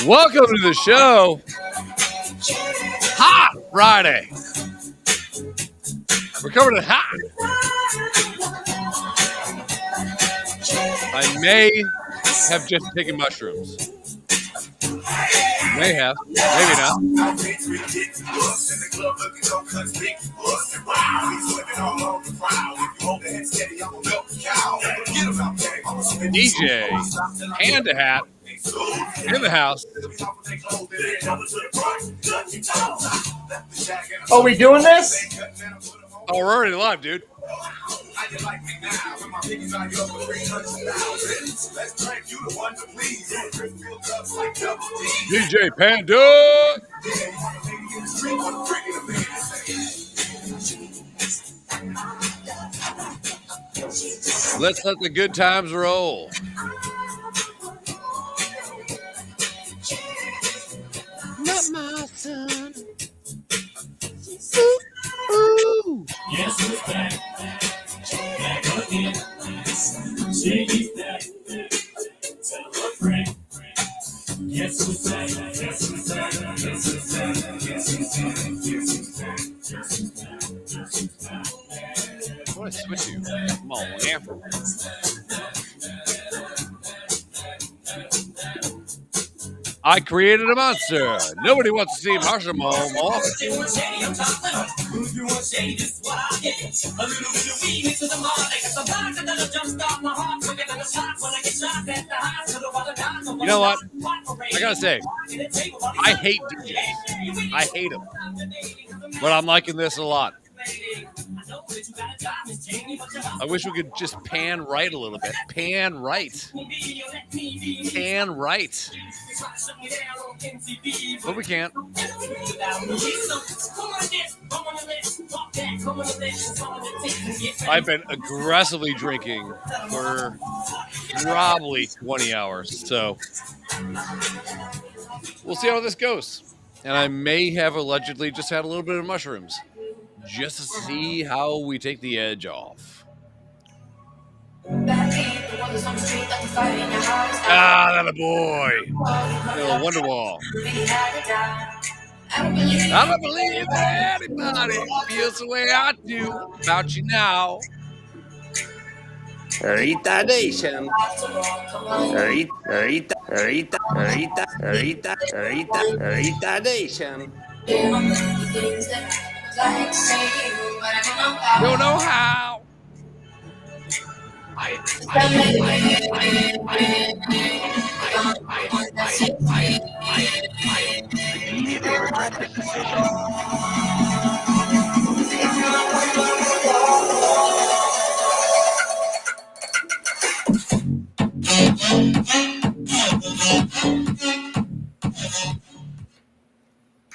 Welcome to the show. Hot Friday. We're covering it hot. I may have just taken mushrooms. May have. Maybe not. DJ, hand to hat, in the house. Are we doing this? Oh, we're already live, dude. DJ Panda. Let's let the good times roll. Not my son. Ooh, ooh. Yes, who's back? Back again. Say he's back. Tell a friend. Yes, who's back? Yes, who's back? Yes, who's back? Yes, who's back? Yes, who's back? Yes, who's back? Yes, who's back? What do I switch you? Come on, man. I created a monster. Nobody wants to see Marshall more. You know what? I gotta say, I hate DJs. I hate them. But I'm liking this a lot. I wish we could just pan right a little bit. Pan right. Pan right. But we can't. I've been aggressively drinking for probably 20 hours. So we'll see how this goes. And I may have allegedly just had a little bit of mushrooms just to see how we take the edge off. Ah, that a boy. Little Wonderwall. I don't believe that anybody feels the way I do about you now. Retardation. Retardation. Don't know how.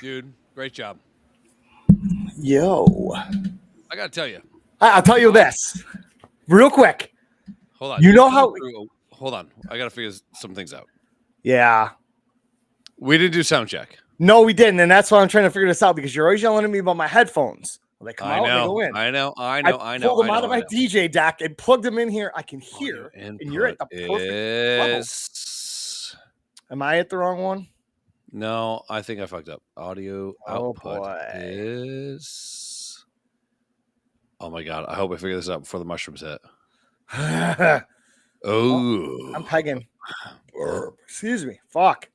Dude, great job. Yo. I gotta tell you. I'll tell you this real quick. Hold on. You know how... Hold on. I gotta figure some things out. Yeah. We didn't do sound check. No, we didn't. And that's why I'm trying to figure this out, because you're always yelling at me about my headphones. They come out and they go in. I know. I pulled them out of my DJ deck and plugged them in here. I can hear. And you're at the perfect level. Am I at the wrong one? No, I think I fucked up. Audio output is... Oh, my God. I hope I figure this out before the mushrooms hit. Oh. I'm pegging. Excuse me. Fuck.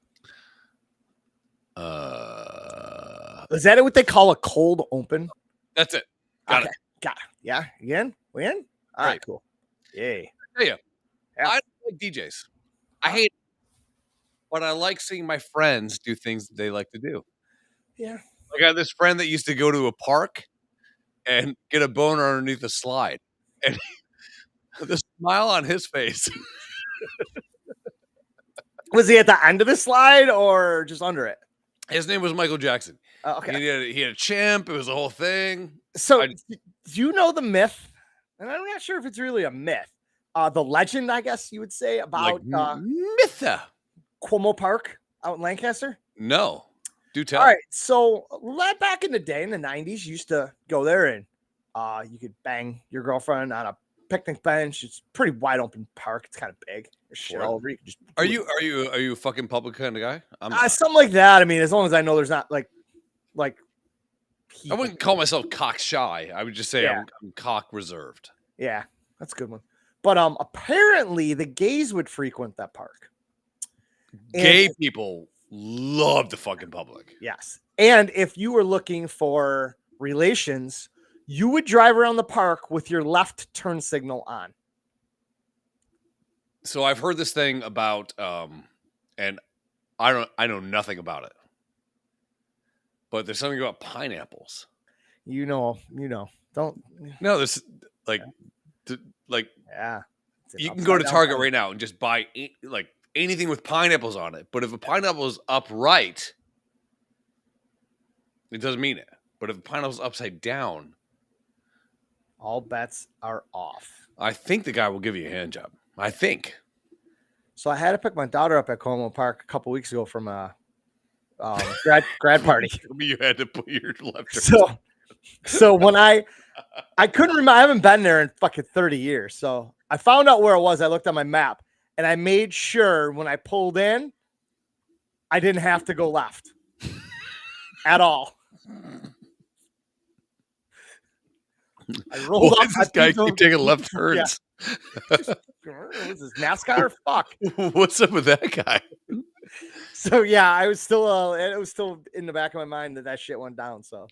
Is that what they call a cold open? That's it. Got it. Got it. Yeah. Again? We in? All right, cool. Yay. Yeah. I don't like DJs. I hate it. But I like seeing my friends do things that they like to do. Yeah. I got this friend that used to go to a park and get a boner underneath a slide. And the smile on his face. Was he at the end of the slide or just under it? His name was Michael Jackson. Okay. He had a chimp. It was the whole thing. So do you know the myth? And I'm not sure if it's really a myth. The legend, I guess you would say, about Mytha. Cuomo Park out in Lancaster? No. Do tell. All right. So back in the day, in the 90s, you used to go there and you could bang your girlfriend on a picnic bench. It's pretty wide open park. It's kind of big. There's shit all over. You can just are you a fucking public kind of guy? I'm not. Something like that. I mean, as long as I know there's not like I wouldn't call myself cock shy. I would just say I'm cock reserved. Yeah, that's a good one. But apparently the gays would frequent that park. Gay people love the fucking public. Yes. And if you were looking for relations, you would drive around the park with your left turn signal on. So I've heard this thing about and I know nothing about it. But there's something about pineapples. You know. Don't. No, there's like yeah. You can go to Target right now and just buy like anything with pineapples on it. But if a pineapple is upright, it doesn't mean it. But if a pineapple is upside down, all bets are off. I think the guy will give you a hand job. I think. So I had to pick my daughter up at Como Park a couple weeks ago from a grad party. You had to put your left. So when I couldn't remember, I haven't been there in fucking 30 years. So I found out where it was. I looked on my map and I made sure when I pulled in, I didn't have to go left at all. I rolled off. This guy keep taking left turns. Yeah. Was this NASCAR or fuck? What's up with that guy? So yeah, I was still it was still in the back of my mind that shit went down. So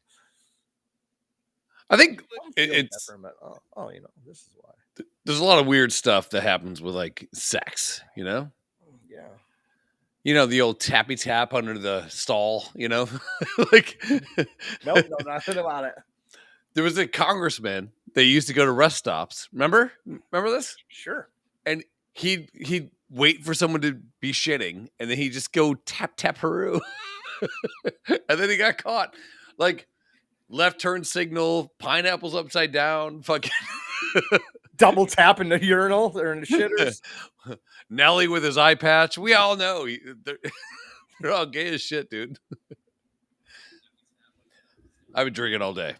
I think it's this is why there's a lot of weird stuff that happens with like sex, you know? Yeah. You know, the old tappy tap under the stall, you know? Like Nope, no, nothing about it. There was a congressman that used to go to rest stops. Remember this? Sure. And he'd wait for someone to be shitting, and then he'd just go tap tap Peru. And then he got caught. Like left turn signal, pineapples upside down, fucking double tap in the urinal or in the shitters. Nelly with his eye patch. We all know they're all gay as shit, dude. I've been drinking all day.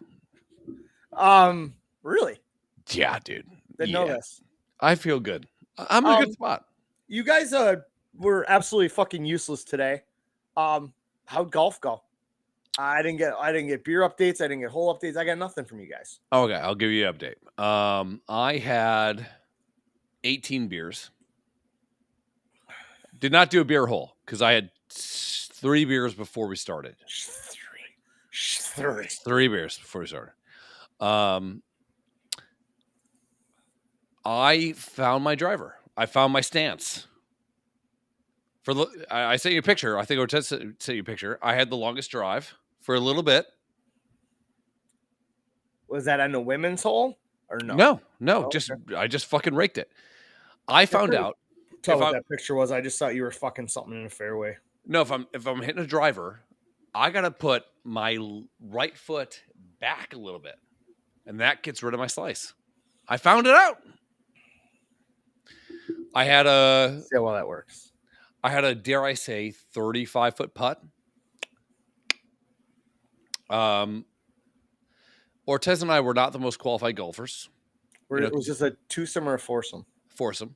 Really? Yeah, dude. Didn't know this. I feel good. I'm in a good spot. You guys were absolutely fucking useless today. How'd golf go? I didn't get beer updates. I didn't get hole updates. I got nothing from you guys. Okay, I'll give you an update. I had 18 beers. Did not do a beer hole because I had 3 beers before we started. 3 beers before we started. I found my driver. I found my stance. I sent you a picture. I think I sent you a picture. I had the longest drive for a little bit. Was that on the women's hole or no? No. I just fucking raked it. I found out. Tell what that picture was. I just thought you were fucking something in a fairway. No, if I'm hitting a driver, I gotta put my right foot back a little bit, and that gets rid of my slice. I found it out. I had see how well that works. I had a, dare I say, 35-foot putt. Ortez and I were not the most qualified golfers. Was this a twosome or a foursome? Foursome.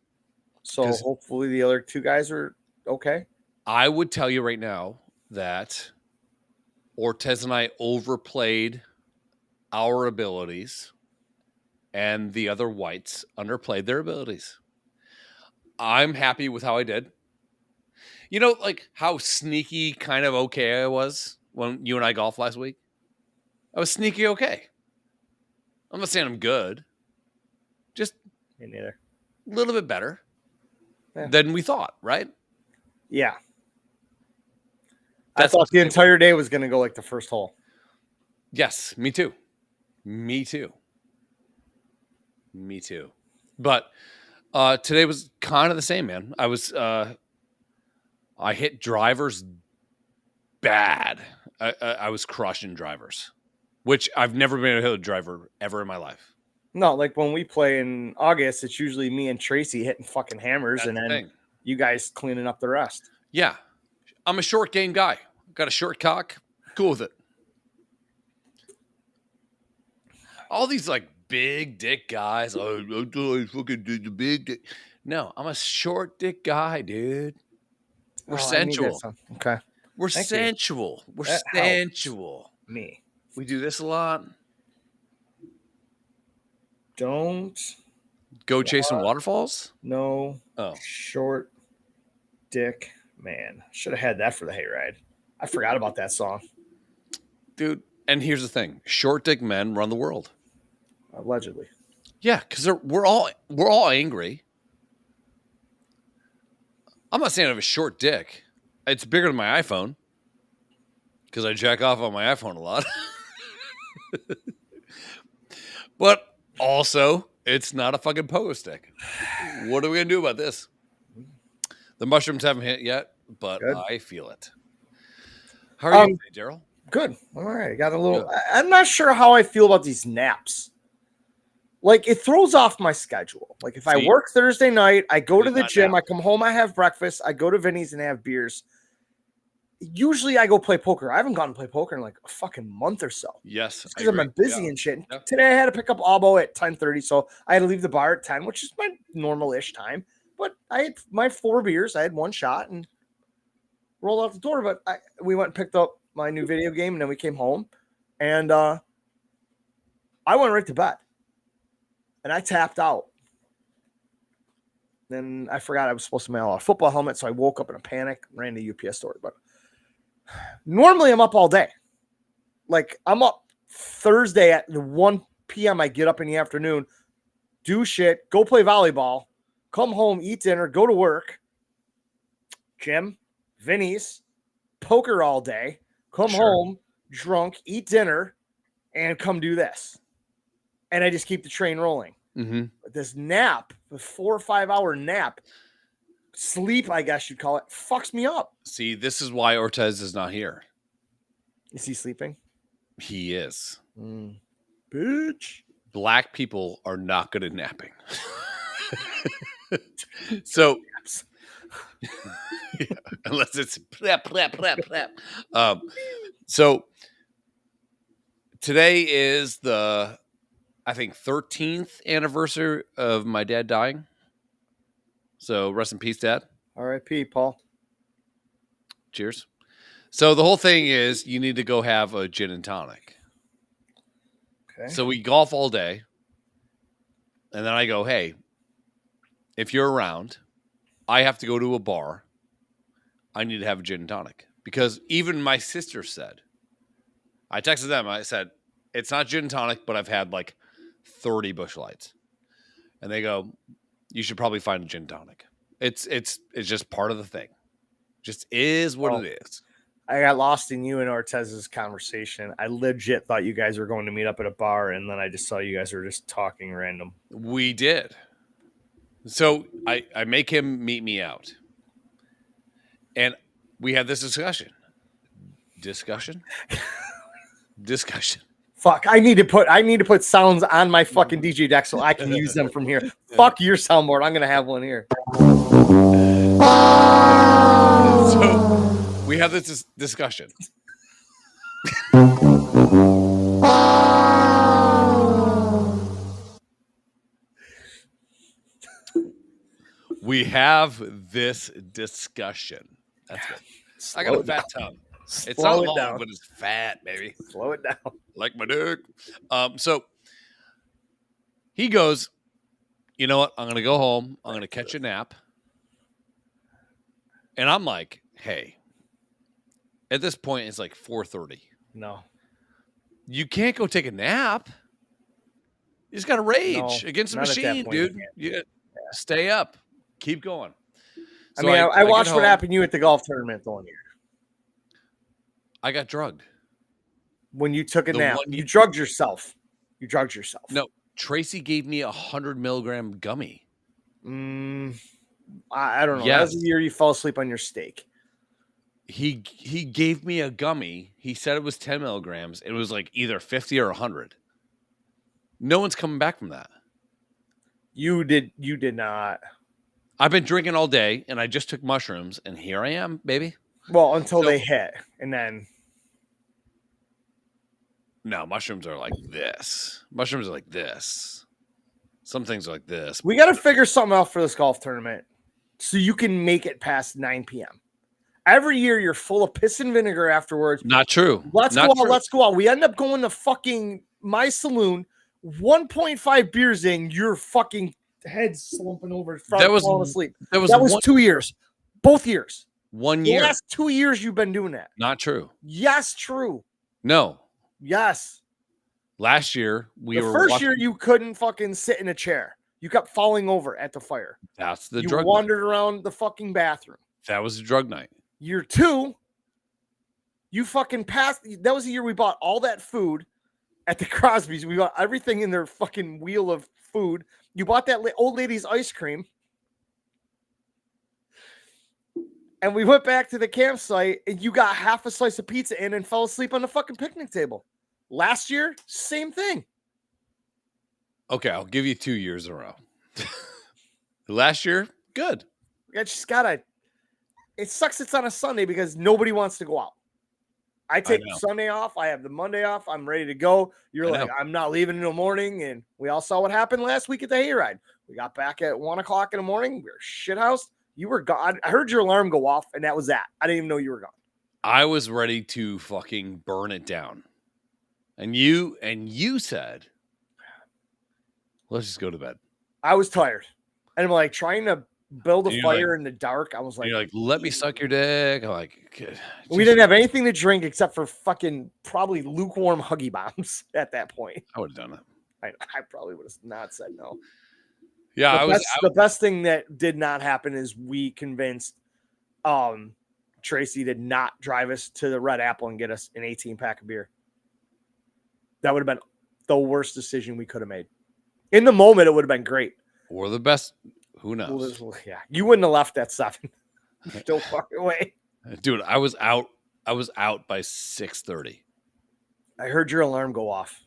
So hopefully the other 2 guys are okay. I would tell you right now that Ortez and I overplayed our abilities, and the other whites underplayed their abilities. I'm happy with how I did. You know, like how sneaky kind of okay I was when you and I golfed last week? I was sneaky okay. I'm not saying I'm good. Just me neither. A little bit better than we thought, right? Yeah. I thought the entire day was going to go like the first hole. Yes, me too. But today was kind of the same, man. I hit drivers bad. I was crushing drivers, which I've never been able to hit a driver ever in my life. No, like when we play in August, it's usually me and Tracy hitting fucking hammers. That's and then you guys cleaning up the rest. Yeah. I'm a short game guy. Got a short cock. Cool with it. All these like big dick guys. Oh, I fucking did the big dick. No, I'm a short dick guy, dude. We're I need that sensual. song. Okay. We're Thank you. sensual. We're That helps. sensual. Me. We do this a lot. Don't Go chasing waterfalls. know Oh, short dick man. Should have had that for the hayride. I forgot about that song. dude. And here's the thing: short dick men run the world. Allegedly. Yeah, because we're all angry. I'm not saying I have a short dick. It's bigger than my iPhone because I jack off on my iPhone a lot. But also, it's not a fucking pogo stick. What are we gonna do about this? The mushrooms haven't hit yet, but Good. I feel it. How are you today, Daryl? Good. All right. Got a little. Good. I'm not sure how I feel about these naps. Like, it throws off my schedule. Like, if I See? work Thursday night, I go to the Not gym, nap. I come home, I have breakfast, I go to Vinny's and have beers. Usually I go play poker. I haven't gone to play poker in like a fucking month or so. Yes, Because I've been busy and shit. Yeah. Today I had to pick up Abo at 10:30, so I had to leave the bar at 10, which is my normal-ish time. But I had my 4 beers. I had 1 shot and rolled out the door. But we went and picked up my new video game, and then we came home, and I went right to bed, and I tapped out. Then I forgot I was supposed to mail a football helmet, so I woke up in a panic, ran to UPS store. But normally I'm up all day. Like, I'm up Thursday at 1 p.m. I get up in the afternoon, do shit, go play volleyball, come home, eat dinner, go to work, gym, Vinny's, poker all day, come home, drunk, eat dinner, and come do this. And I just keep the train rolling. Mm-hmm. But this nap, the 4 or 5 hour nap, sleep, I guess you'd call it, fucks me up. See, this is why Ortez is not here. Is he sleeping? He is. Bitch. Black people are not good at napping. So, yeah, unless it's plap, plap, plap, plap. So today is the, I think, 13th anniversary of my dad dying. So rest in peace, Dad. R.I.P. Paul. Cheers. So the whole thing is you need to go have a gin and tonic. Okay. So we golf all day. And then I go, hey, if you're around, I have to go to a bar. I need to have a gin and tonic. Because even my sister said, I texted them, I said, it's not gin and tonic, but I've had like 30 Busch Lights. And they go, you should probably find a gin and tonic. It's just part of the thing. Just is what it is. I got lost in you and Ortez's conversation. I legit thought you guys were going to meet up at a bar, and then I just saw you guys were just talking random. We did. So I make him meet me out. And we had this discussion. Discussion. Fuck, I need to put sounds on my fucking DJ deck so I can use them from here. Fuck your soundboard. I'm gonna have one here. So we have this discussion. We have this discussion. That's good. I got a fat tongue. It's not long, but it's fat, baby. Slow it down. Like my dick. So he goes, you know what? I'm going to go home. I'm going to catch a nap. And I'm like, hey, at this point, it's like 4:30. No. You can't go take a nap. You just got to rage against the machine, dude. You stay up. Keep going. So I watched what happened to you at the golf tournament the one year. I got drugged. When you took a nap. You drugged yourself. No, Tracy gave me 100 milligram gummy. I don't know. Yes. That was the year you fell asleep on your steak. He gave me a gummy. He said it was 10 milligrams. It was like either 50 or 100. No one's coming back from that. You did not. I've been drinking all day, and I just took mushrooms, and here I am, baby. Well, until they hit, and then No, mushrooms are like this. Mushrooms are like this. Some things are like this. We got to figure something out for this golf tournament so you can make it past 9 p.m. Every year you're full of piss and vinegar afterwards. Not true. Let's Not go true. out. Let's go out. We end up going to fucking my saloon, 1.5 beers in, your fucking head slumping over, falling asleep. That was 2 years. Both years. 1 The year. last 2 years you've been doing that. Not true. Yes, true. No. Yes. Last year The first year you couldn't fucking sit in a chair. You kept falling over at the fire. That's the you drug wandered around the fucking bathroom. That was a drug night. Year 2, you fucking passed. That was the year we bought all that food at the Crosby's. We bought everything in their fucking wheel of food. You bought that old lady's ice cream. And we went back to the campsite and you got half a slice of pizza in and fell asleep on the fucking picnic table. Last year, same thing. Okay, I'll give you 2 years in a row. Last year, good. I just gotta. It sucks it's on a Sunday because nobody wants to go out. I take Sunday off. I have the Monday off. I'm ready to go. You're like, I'm not leaving in the morning. And we all saw what happened last week at the hayride. We got back at 1 o'clock in the morning. We were shithoused. You were gone. I heard your alarm go off, and that was that. I didn't even know you were gone. I was ready to fucking burn it down. And you said, let's just go to bed. I was tired. And I'm like trying to build a fire in the dark. I was like, you're like, let me suck your dick. I'm like, we didn't have anything to drink except for fucking probably lukewarm Huggy Bombs at that point. I would have done it. I probably would have not said no. Yeah, the best thing that did not happen is we convinced Tracy to not drive us to the Red Apple and get us an 18-pack of beer. That would have been the worst decision we could have made. In the moment, it would have been great. Or the best. Who knows? Yeah, you wouldn't have left at 7. Don't fuck away, dude. I was out by 6:30. I heard your alarm go off.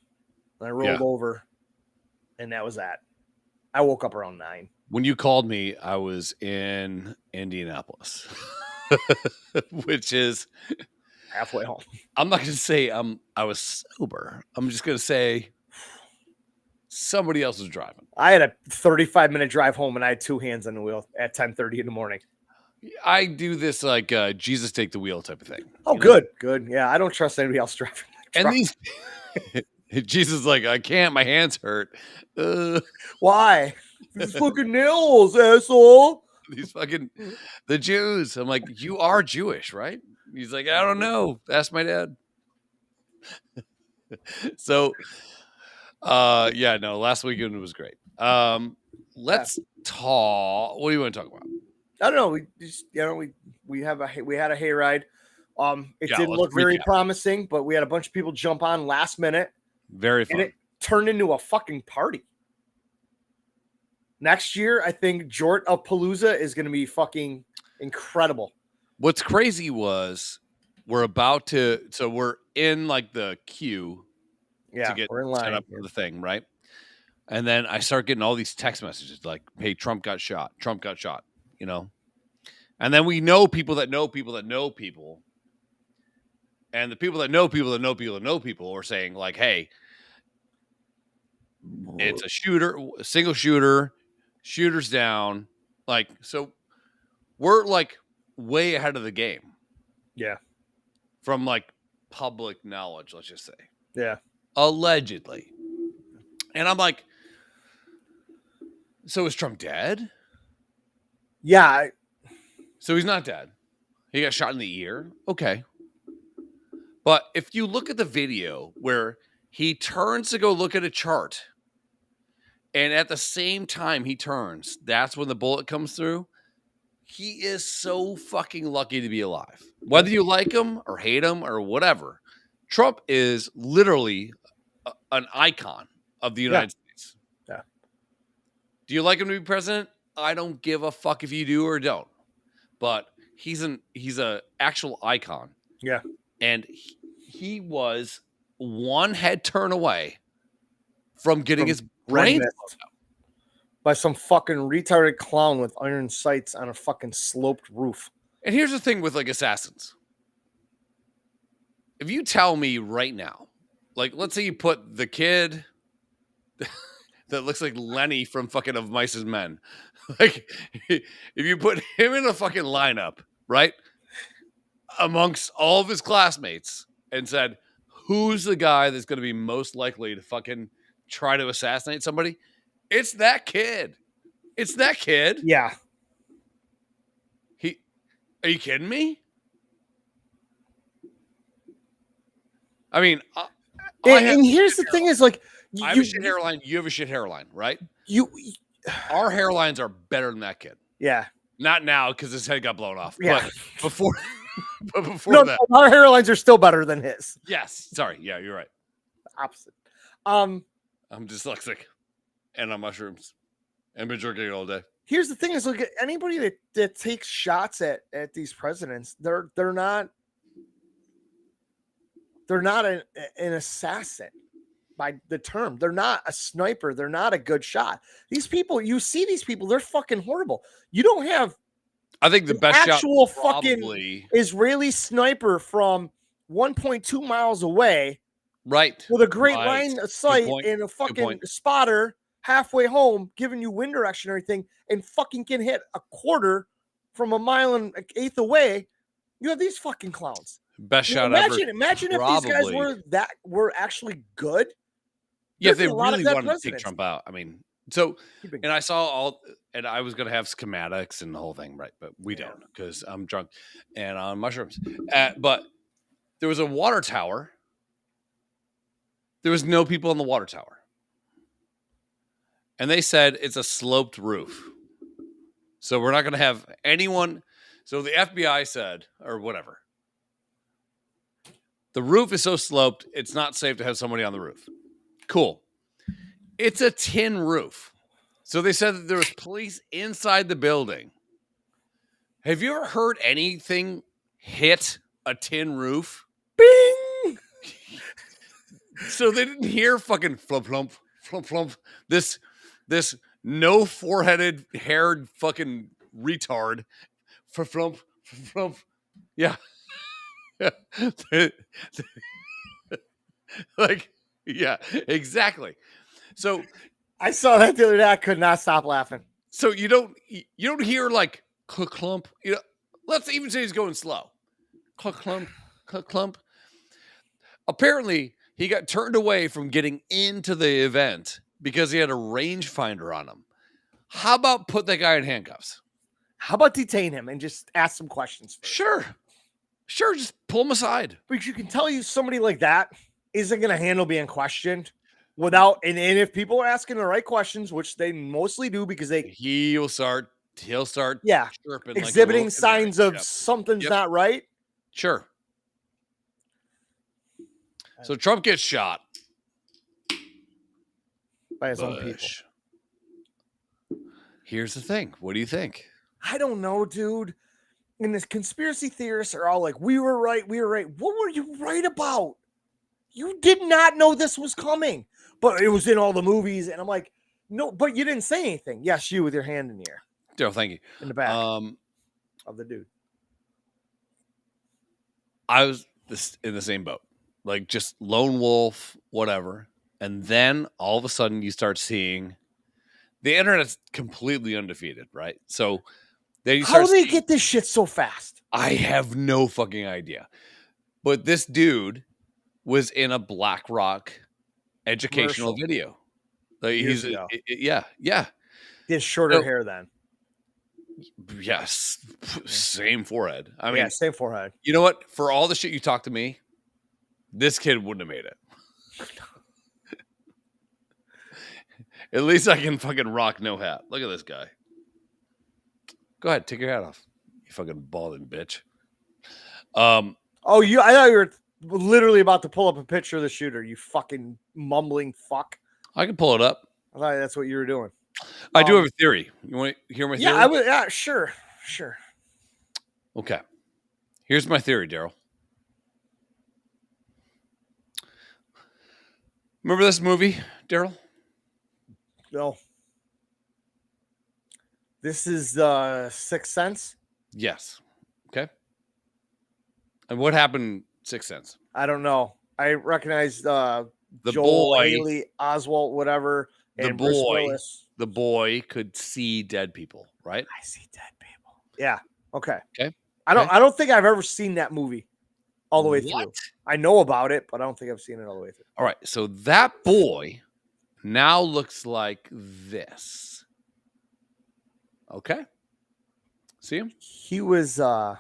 And I rolled over, and that was that. I woke up around 9. When you called me, I was in Indianapolis, which is halfway home. I'm not going to say I was sober. I'm just going to say somebody else was driving. I had a 35-minute drive home, and I had 2 hands on the wheel at 10:30 in the morning. I do this like Jesus take the wheel type of thing. Oh, good. Yeah, I don't trust anybody else driving. And these Jesus like, I can't. My hands hurt. Why? These fucking nails, asshole. These fucking the Jews. I'm like, you are Jewish, right? He's like, I don't know. Ask my dad. So, last weekend was great. Let's talk. What do you want to talk about? I don't know. We just, we had a hayride. It didn't look very promising, but we had a bunch of people jump on last minute. Very fun. And it turned into a fucking party. Next year, I think Jort of Palooza is going to be fucking incredible. What's crazy was we're in like the queue to get we're in line set up for the thing, right? And then I start getting all these text messages like, hey, Trump got shot, you know? And then we know people that know people that know people. And the people that know people that know people that know people are saying like, hey, it's a single shooter, shooters down. Like, so we're like way ahead of the game. Yeah. From like public knowledge, let's just say. Yeah. Allegedly. And I'm like, so is Trump dead? Yeah. So he's not dead. He got shot in the ear. Okay. But if you look at the video where he turns to go look at a chart, and at the same time he turns, that's when the bullet comes through. He is so fucking lucky to be alive. Whether you like him or hate him or whatever, Trump is literally an icon of the United States. Yeah. Do you like him to be president? I don't give a fuck if you do or don't. But he's a actual icon. Yeah. And he was one head turn away from getting his brain blown out by some fucking retarded clown with iron sights on a fucking sloped roof. And here's the thing with like assassins. If you tell me right now like, let's say you put the kid that looks like Lenny from fucking Of Mice and Men. Like, if you put him in a fucking lineup, right, amongst all of his classmates and said, who's the guy that's going to be most likely to fucking try to assassinate somebody? It's that kid. It's that kid. Yeah. Are you kidding me? I mean, And here's the thing: is like I have a shit hairline. You have a shit hairline, right? Our hairlines are better than that kid. Yeah. Not now because his head got blown off. Yeah. But before, that, our hairlines are still better than his. Yes. Sorry. Yeah, you're right. Opposite. I'm dyslexic, and on mushrooms, and been drinking all day. Here's the thing: is look at anybody that takes shots at these presidents. They're not an assassin by the term. They're not a sniper. They're not a good shot. These people, you see these people, they're fucking horrible. You don't have, I think the best actual shot fucking Israeli sniper from 1.2 miles away, right, with a great line of sight and a fucking spotter halfway home, giving you wind direction and everything, and fucking can hit a quarter from a mile and an eighth away. You have these fucking clowns. Best shot ever. Imagine if these guys were actually good. Yeah, if they really wanted to take Trump out. I mean, so, and I saw and I was going to have schematics and the whole thing, right? But we don't because I'm drunk and on mushrooms. But there was a water tower. There was no people on the water tower. And they said it's a sloped roof. So we're not going to have anyone. So the FBI said, or whatever, the roof is so sloped, it's not safe to have somebody on the roof. Cool. It's a tin roof. So they said that there was police inside the building. Have you ever heard anything hit a tin roof? Bing! So they didn't hear fucking flump, flump, flump, flump. This no foreheaded, haired fucking retard. Flump, flump. Yeah. Like, yeah, exactly. So I saw that the other day. I could not stop laughing. So you don't hear like cluck clump. You know, let's even say he's going slow. Cluck clump, cluck clump. Apparently, he got turned away from getting into the event because he had a rangefinder on him. How about put that guy in handcuffs? How about detain him and just ask some questions first? Sure, just pull him aside. Because you can tell somebody like that isn't going to handle being questioned without, and if people are asking the right questions, which they mostly do because he'll start chirping, exhibiting like signs of something's not right. Sure. So Trump gets shot by his own people. Here's the thing. What do you think? I don't know, dude. And this conspiracy theorists are all like, we were right. What were you right about? You did not know this was coming, but it was in all the movies. And I'm like, no, but you didn't say anything. Yes, you with your hand in the air. Daryl, thank you. In the back of the dude. I was in the same boat, like just lone wolf, whatever. And then all of a sudden you start seeing the internet's completely undefeated, right? So how do they get this shit so fast? I have no fucking idea. But this dude was in a BlackRock educational video. Like he's yeah. He has shorter hair then. Yes. Same forehead. I mean, same forehead. You know what? For all the shit you talked to me, this kid wouldn't have made it. At least I can fucking rock no hat. Look at this guy. Go ahead, take your hat off. You fucking balding bitch. I thought you were literally about to pull up a picture of the shooter, you fucking mumbling fuck. I can pull it up. I thought that's what you were doing. I do have a theory. You want to hear my theory? Yeah, sure. Okay. Here's my theory, Daryl. Remember this movie, Daryl? No. This is Sixth Sense? Yes. Okay. And what happened Sixth Sense? I don't know. I recognized The Joel, boy, Haley, Oswald, whatever, and Bruce Willis. the boy could see dead people, right? I see dead people. Yeah. Okay. Okay. I don't think I've ever seen that movie all the way through. What? I know about it, but I don't think I've seen it all the way through. All right. So that boy now looks like this. Okay. See him? He was an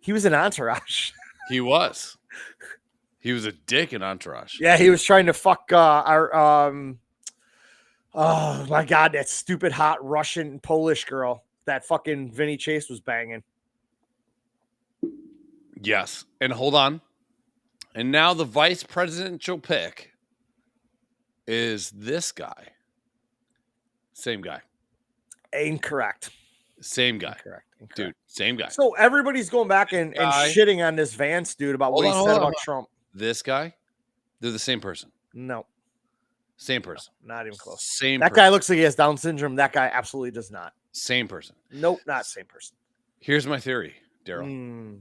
Entourage. He was. He was a dick in Entourage. Yeah, he was trying to fuck our oh my god, that stupid hot Russian Polish girl that fucking Vinny Chase was banging. Yes. And hold on. And now the vice presidential pick is this guy. Same guy. Incorrect. Same guy. Incorrect. Dude, same guy. So everybody's going back and shitting on this Vance dude about what he said about Trump. This guy, they're the same person. No. Same person. No, not even close. Same That guy looks like he has Down syndrome. That guy absolutely does not. Same person. Nope, not same person. Here's my theory, Daryl.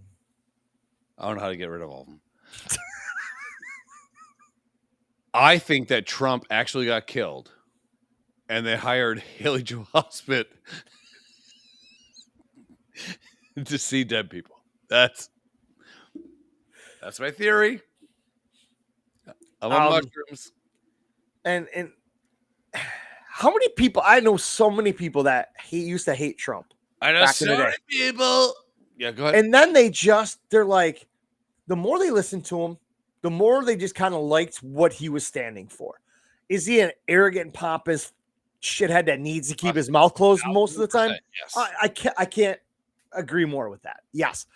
I don't know how to get rid of all of them. I think that Trump actually got killed and they hired Haley Joel Osment to see dead people. That's my theory. I'm on mushrooms. And how many people? I know so many people that used to hate Trump. I know so many people. Yeah, go ahead. And then they're like, the more they listen to him, the more they just kind of liked what he was standing for. Is he an arrogant, pompous shithead that needs to keep his mouth closed most of the time? Yes. I can't agree more with that. Yes.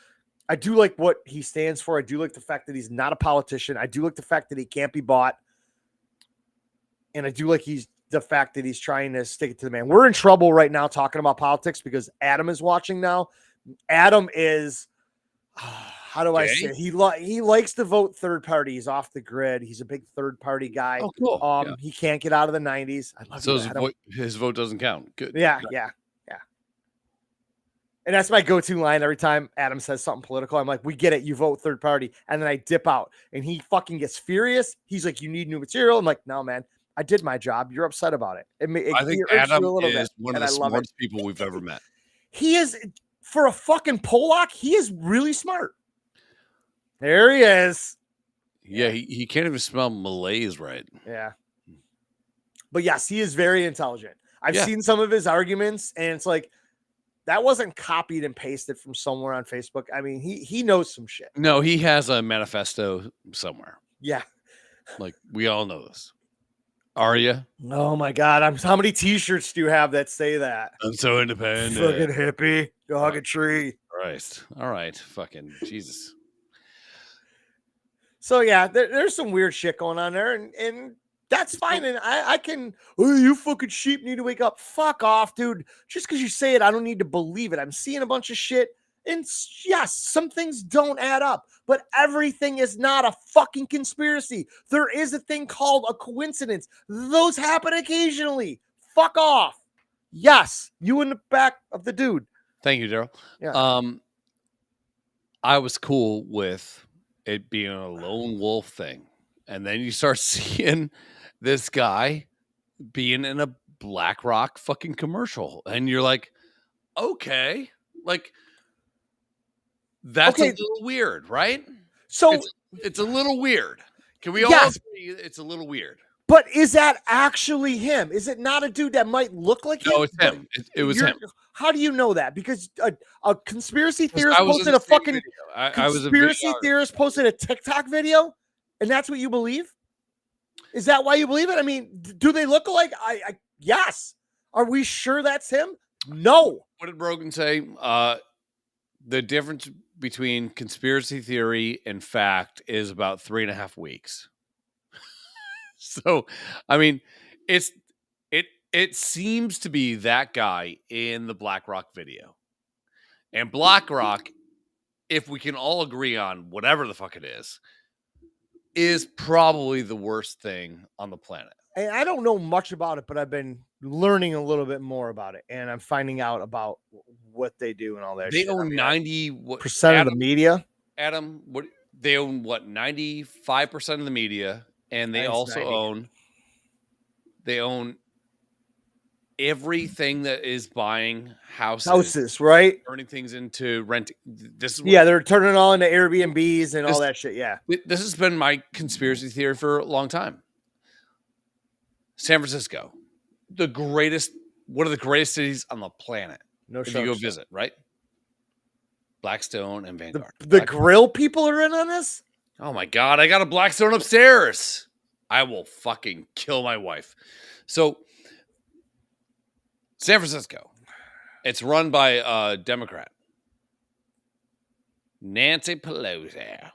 I do like what he stands for. I do like the fact that he's not a politician. I do like the fact that he can't be bought. And I do like the fact that he's trying to stick it to the man. We're in trouble right now talking about politics because Adam is watching now. Adam is, how do I say it? He likes to vote third party. He's off the grid. He's a big third party guy. Oh, cool. He can't get out of the 90s. I love so his vote doesn't count. Good. Yeah. And that's my go-to line every time Adam says something political. I'm like, we get it. You vote third party. And then I dip out. And he fucking gets furious. He's like, you need new material. I'm like, no, man. I did my job. You're upset about it. I think Adam is one of the smartest people we've ever met. He is, for a fucking Polak, he is really smart. There he is. Yeah, he can't even spell Malays right. Yeah. But yes, he is very intelligent. I've seen some of his arguments, and it's like, that wasn't copied and pasted from somewhere on Facebook. I mean, he knows some shit. No, he has a manifesto somewhere. Yeah. Like, we all know this. Are you? Oh, my God. How many T-shirts do you have that say that? I'm so independent. Fucking hippie. Dog a tree. Christ. All right. Fucking Jesus. So, yeah, there's some weird shit going on there, and that's fine. And I can, you fucking sheep need to wake up. Fuck off, dude. Just because you say it, I don't need to believe it. I'm seeing a bunch of shit. And yes, some things don't add up, but everything is not a fucking conspiracy. There is a thing called a coincidence. Those happen occasionally. Fuck off. Yes, you in the back of the dude. Thank you, Daryl. Yeah. I was cool with it being a lone wolf thing. And then you start seeing this guy being in a BlackRock fucking commercial. And you're like, okay. Like, that's a little weird, right? So it's a little weird. Can we all agree it's a little weird? But is that actually him? Is it not a dude that might look like him? No, it's him. It was him. How do you know that? Because a conspiracy theorist posted a fucking conspiracy theorist posted a TikTok video, and that's what you believe? Is that why you believe it? I mean, do they look alike? Yes. Are we sure that's him? No. What did Rogan say? The difference between conspiracy theory and fact is about 3.5 weeks. So, I mean, it seems to be that guy in the BlackRock video. And BlackRock, if we can all agree on whatever the fuck it is probably the worst thing on the planet. And I don't know much about it, but I've been learning a little bit more about it, and I'm finding out about what they do and all that. They own 90% of the media. Adam, what They own what 95% of the media, and they I think it's also 90. own everything that is buying Houses, right? turning things into rent. This is Yeah, they're turning it all into Airbnbs and all that shit. Yeah. This has been my conspiracy theory for a long time. San Francisco, one of the greatest cities on the planet. No If shit. you go visit, right? Blackstone and Vanguard. The grill people are in on this? Oh my God, I got a Blackstone upstairs. I will fucking kill my wife. So, San Francisco, it's run by a Democrat, Nancy Pelosi.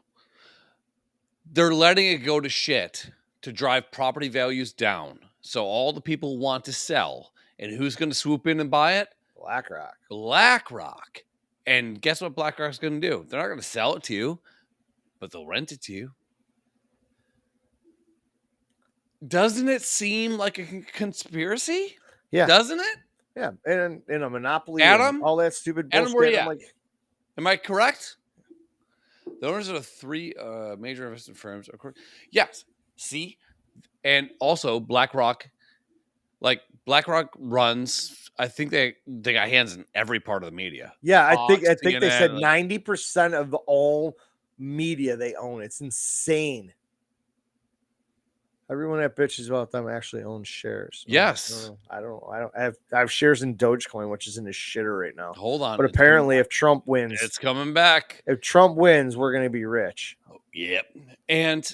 They're letting it go to shit to drive property values down. So all the people want to sell. And who's going to swoop in and buy it? BlackRock. BlackRock. And guess what BlackRock's going to do? They're not going to sell it to you, but they'll rent it to you. Doesn't it seem like a conspiracy? Yeah. Doesn't it? Yeah. And a monopoly. Adam? And all that stupid Adam, bullshit. where you I'm at? like, Am I correct? The owners of the three major investment firms are correct. Yes. See? And also BlackRock, BlackRock runs, I think they got hands in every part of the media. yeah, I Fox, think they CNN, said 90% of all media they own. It's insane. Everyone that bitches about them actually owns shares. Yes. I don't. I have shares in Dogecoin, which is in the shitter right now. Hold on. But apparently, if Trump wins, it's coming back. If Trump wins, we're going to be rich. Oh, yep. And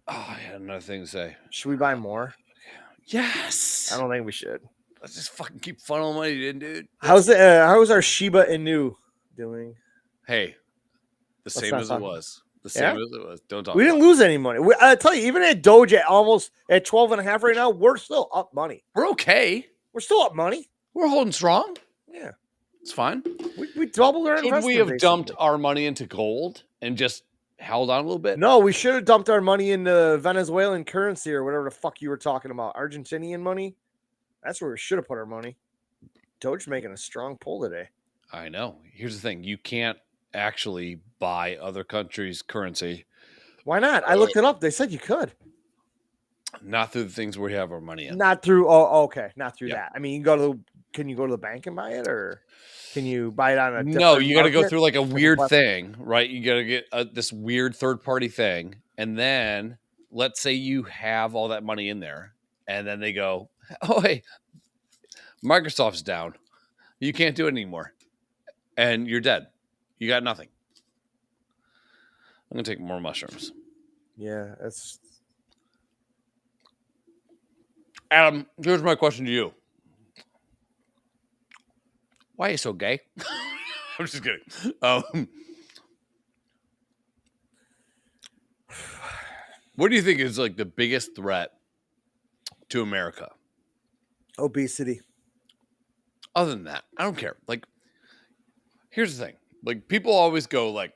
I had another thing to say. Should we buy more? Yes. I don't think we should. Let's just fucking keep funneling money in, dude. How's our Shiba Inu doing? Hey, the same as it was. The same as it was. Don't talk. We didn't lose any money. I tell you, even at Doge at almost at 12.5 right now, we're still up money. We're okay. We're still up money. We're holding strong. Yeah, it's fine. We doubled our investment. Should we have dumped our money into gold and just held on a little bit? No, we should have dumped our money into Venezuelan currency or whatever the fuck you were talking about. Argentinian money. That's where we should have put our money. Doge's making a strong pull today. I know. Here's the thing. You can't actually buy other countries' currency. Why not? I looked it up. They said you could. Not through the things we have our money in. Not through. Oh, okay. Not through that. I mean, can you go to the bank and buy it, or can you buy it on a? No, you got to go through like a weird thing, right? You got to get this weird third-party thing, and then let's say you have all that money in there, and then they go, "Oh, hey, Microsoft's down. You can't do it anymore, and you're dead. You got nothing." I'm gonna take more mushrooms. Yeah, that's. Adam, here's my question to you. Why are you so gay? I'm just kidding. What do you think is like the biggest threat to America? Obesity. Other than that, I don't care. Like, here's the thing. Like, people always go like,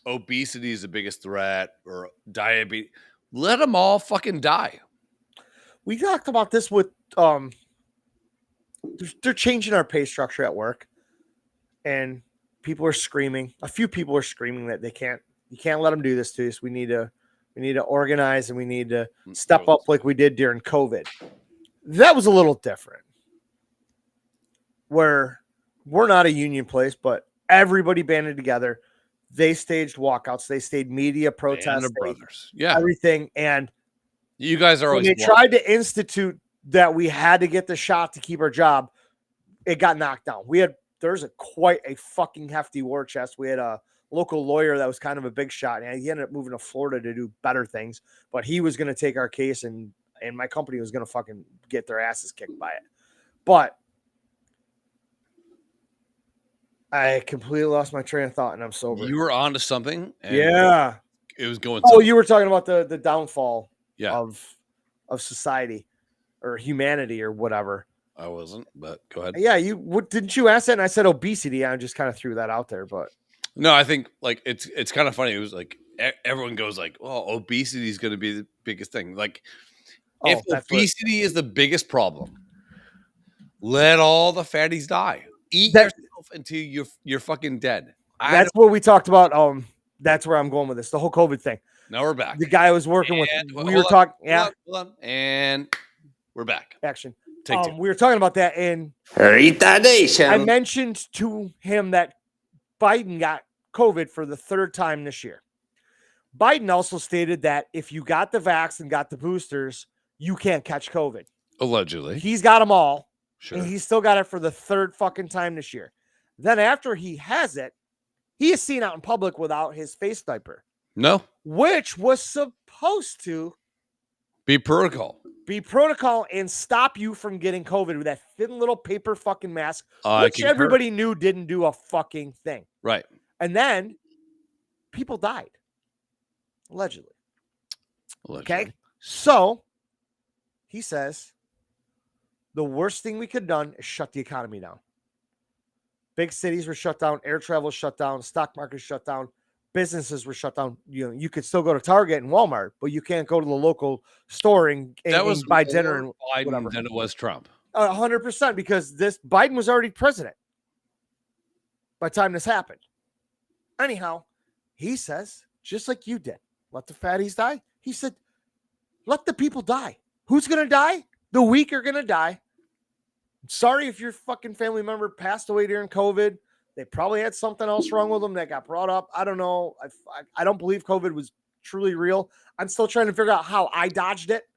obesity is the biggest threat or diabetes. Let them all fucking die. We talked about this with they're changing our pay structure at work, and people are screaming. A few people are screaming that you can't let them do this to us. We need to organize, and we need to step up like we did during COVID. That was a little different, where we're not a union place, but everybody banded together. They staged walkouts. They staged media protests. Brothers. Yeah. Everything. And you guys are always. When they tried to institute that we had to get the shot to keep our job, it got knocked down. There's quite a fucking hefty war chest. We had a local lawyer that was kind of a big shot, and he ended up moving to Florida to do better things. But he was going to take our case, and my company was going to fucking get their asses kicked by it. But I completely lost my train of thought, and I'm sober. You were onto something. Yeah. It was going. Oh, you were talking about the downfall of society or humanity or whatever. I wasn't, but go ahead. Yeah, didn't you ask that? And I said obesity. I just kind of threw that out there, but no, I think like it's kind of funny. It was like everyone goes like, "Oh, obesity is going to be the biggest thing." Like, if obesity is the biggest problem, let all the fatties die. Eat yourself until you're fucking dead. That's what we talked about. That's where I'm going with this. The whole COVID thing. Now we're back. The guy I was working with, And- we hold were on, talking. hold Yeah, on, hold on. And we're back. action. Take two. We were talking about that, and Retardation. I mentioned to him that Biden got COVID for the 3rd time this year. Biden also stated that if you got the vax and got the boosters, you can't catch COVID. Allegedly. He's got them all, Sure. and he's still got it for the 3rd fucking time this year. Then after he has it, he is seen out in public without his face diaper, No. which was supposed to Be protocol. and stop you from getting COVID with that thin little paper fucking mask, I which concur. everybody knew didn't do a fucking thing. Right. And then people died, allegedly. Allegedly. Okay. So he says the worst thing we could have done is shut the economy down. Big cities were shut down, air travel shut down, stock market shut down, businesses were shut down. You could still go to Target and Walmart, but you can't go to the local store and buy dinner and Biden whatever. than it was Trump. 100%, because Biden was already president by the time this happened. Anyhow, he says, just like you did, let the fatties die. He said, let the people die. Who's going to die? The weak are going to die. Sorry if your fucking family member passed away during COVID. They probably had something else wrong with them that got brought up. I don't know. I don't believe COVID was truly real. I'm still trying to figure out how I dodged it.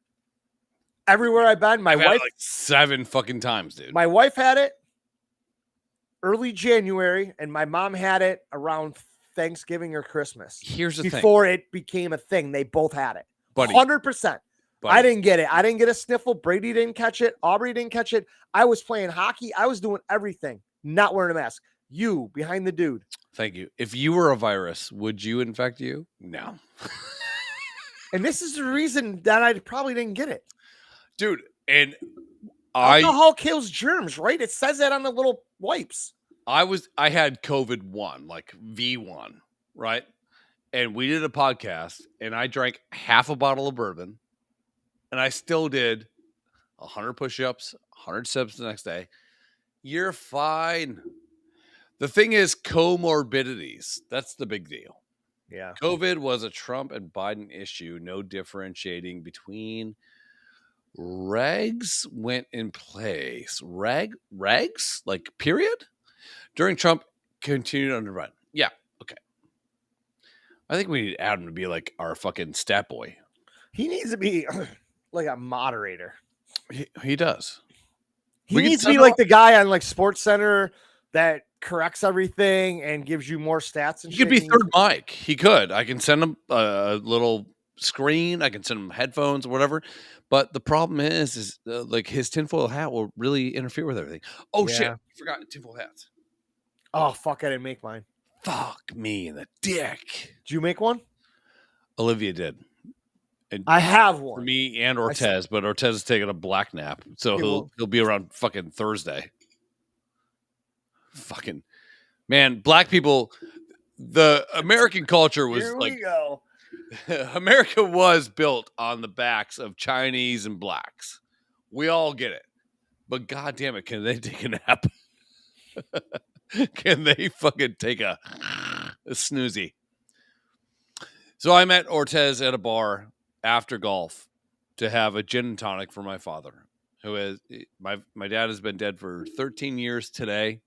Everywhere I've been, my I've had wife, it like 7 fucking times, dude. my wife had it early January, and my mom had it around Thanksgiving or Christmas. Here's the thing, Before it became a thing, they both had it. buddy. 100%. buddy. I didn't get it. I didn't get a sniffle. Brady didn't catch it. Aubrey didn't catch it. I was playing hockey. I was doing everything, not wearing a mask. You behind the dude. Thank you. If you were a virus, would you infect you? No. And this is the reason that I probably didn't get it. Dude, and Alcohol kills germs, right? It says that on the little wipes. I had COVID-1, like V1, right? And we did a podcast, and I drank half a bottle of bourbon, and I still did 100 push-ups, 100 steps the next day. You're fine. The thing is comorbidities. That's the big deal. Yeah. COVID was a Trump and Biden issue, no differentiating between. Regs went in place. Regs? Like, period? During Trump, continued under Biden. Yeah, okay. I think we need Adam to be like our fucking stat boy. He needs to be like a moderator. He does. He We can needs to be send like the guy on like Sports Center that corrects everything and gives you more stats and He could be shit. third mic. He could. I can send him a little screen. I can send him headphones or whatever. But the problem is like his tinfoil hat will really interfere with everything. Oh, shit. Yeah. I forgot tinfoil hats. Oh, fuck. I didn't make mine. Fuck me in the dick. Did you make one? Olivia did. And I have for one. me and Ortez, but Ortez is taking a black nap. So Okay, he'll be around fucking Thursday. Fucking man, black people, the American culture was Here like we go. America was built on the backs of Chinese and blacks. We all get it. But god damn it, can they take a nap? Can they fucking take a snoozy? So I met Ortez at a bar after golf to have a gin and tonic for my father, who is my dad has been dead for 13 years today.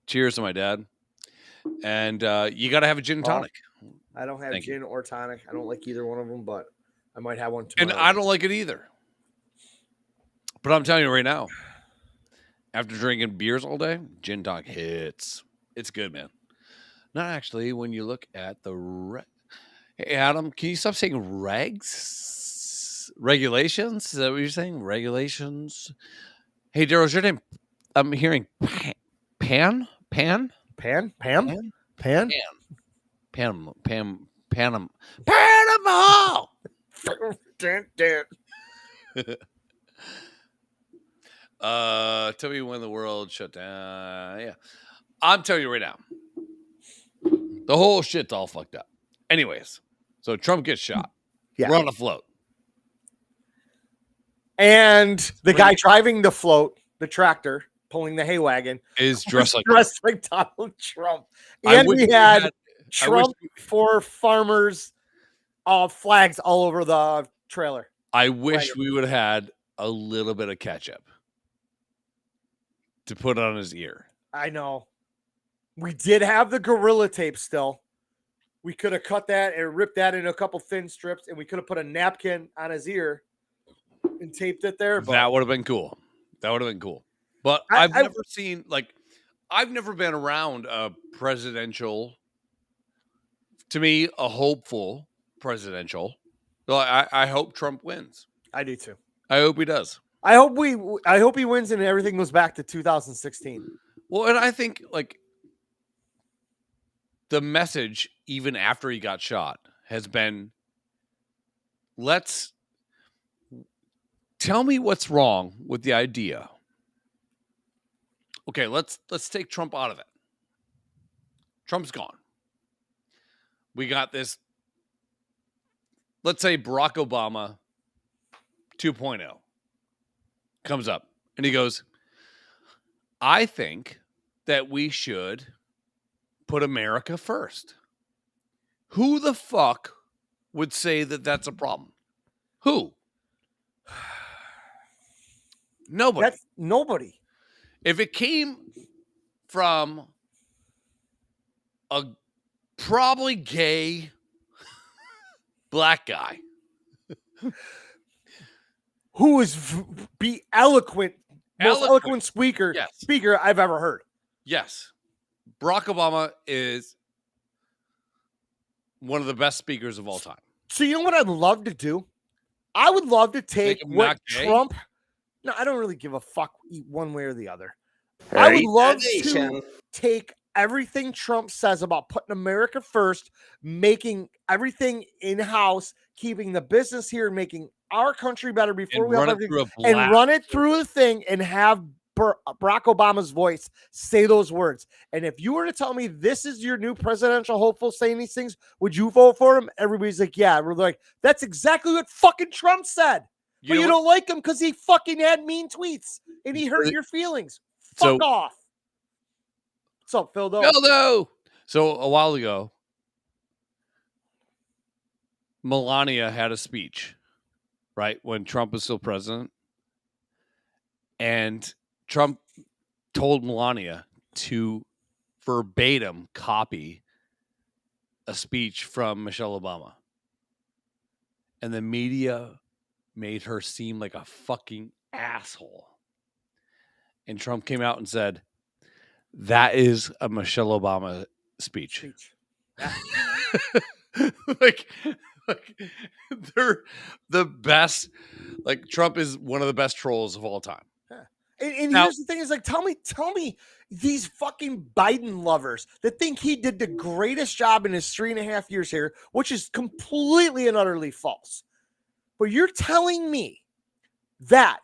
Cheers to my dad. And you got to have a gin and tonic. I don't have Thank you. gin or tonic. I don't like either one of them, but I might have one And tomorrow. I don't like it either. But I'm telling you right now, after drinking beers all day, gin and tonic hits. It's good, man. Not actually when you look at the... Hey, Adam, can you stop saying regs? Regulations? Is that what you're saying? Regulations? Hey, Daryl, is your name... I'm hearing Pan? Pam? Panama. Dun, dun. Tell me when the world shut down. Yeah. I'm telling you right now. The whole shit's all fucked up. Anyways, so Trump gets shot. Yeah. We're on a float. And the guy driving the float, the tractor, pulling the hay wagon, Is was dressed like dressed like Donald Trump. I And wish we had Trump for farmers flags all over the trailer. I wish we would have had a little bit of ketchup to put on his ear. I know. We did have the gorilla tape still. We could have cut that and ripped that into a couple thin strips, and we could have put a napkin on his ear and taped it there. But That would have been cool. But I've never been around a presidential, to me, a hopeful presidential. So I hope Trump wins. I do too. I hope he does. I hope he wins and everything goes back to 2016. Well, and I think like the message, even after he got shot, has been, tell me what's wrong with the idea. Okay, let's take Trump out of it. Trump's gone. We got this, let's say Barack Obama 2.0 comes up and he goes, I think that we should put America first. Who the fuck would say that that's a problem? Who? Nobody. That's nobody. If it came from a probably gay black guy who is be eloquent, most eloquent speaker I've ever heard. Yes. Barack Obama is one of the best speakers of all time. So you know what I'd love to do? I would love to take what Trump. No, I don't really give a fuck one way or the other. I would love to take everything Trump says about putting America first, making everything in-house, keeping the business here, making our country better before we have everything, and run it through a thing and have Barack Obama's voice say those words. And if you were to tell me this is your new presidential hopeful saying these things, would you vote for him? Everybody's like, yeah. We're like, that's exactly what fucking Trump said. But you don't like him because he fucking had mean tweets and he hurt your feelings. Fuck off. What's up, Phil? Phildo. So a while ago, Melania had a speech, right, when Trump was still president. And Trump told Melania to verbatim copy a speech from Michelle Obama. And the media made her seem like a fucking asshole. And Trump came out and said, that is a Michelle Obama speech. like they're the best. Like Trump is one of the best trolls of all time. And here's the thing is like, tell me these fucking Biden lovers that think he did the greatest job in his 3.5 years here, which is completely and utterly false. But you're telling me that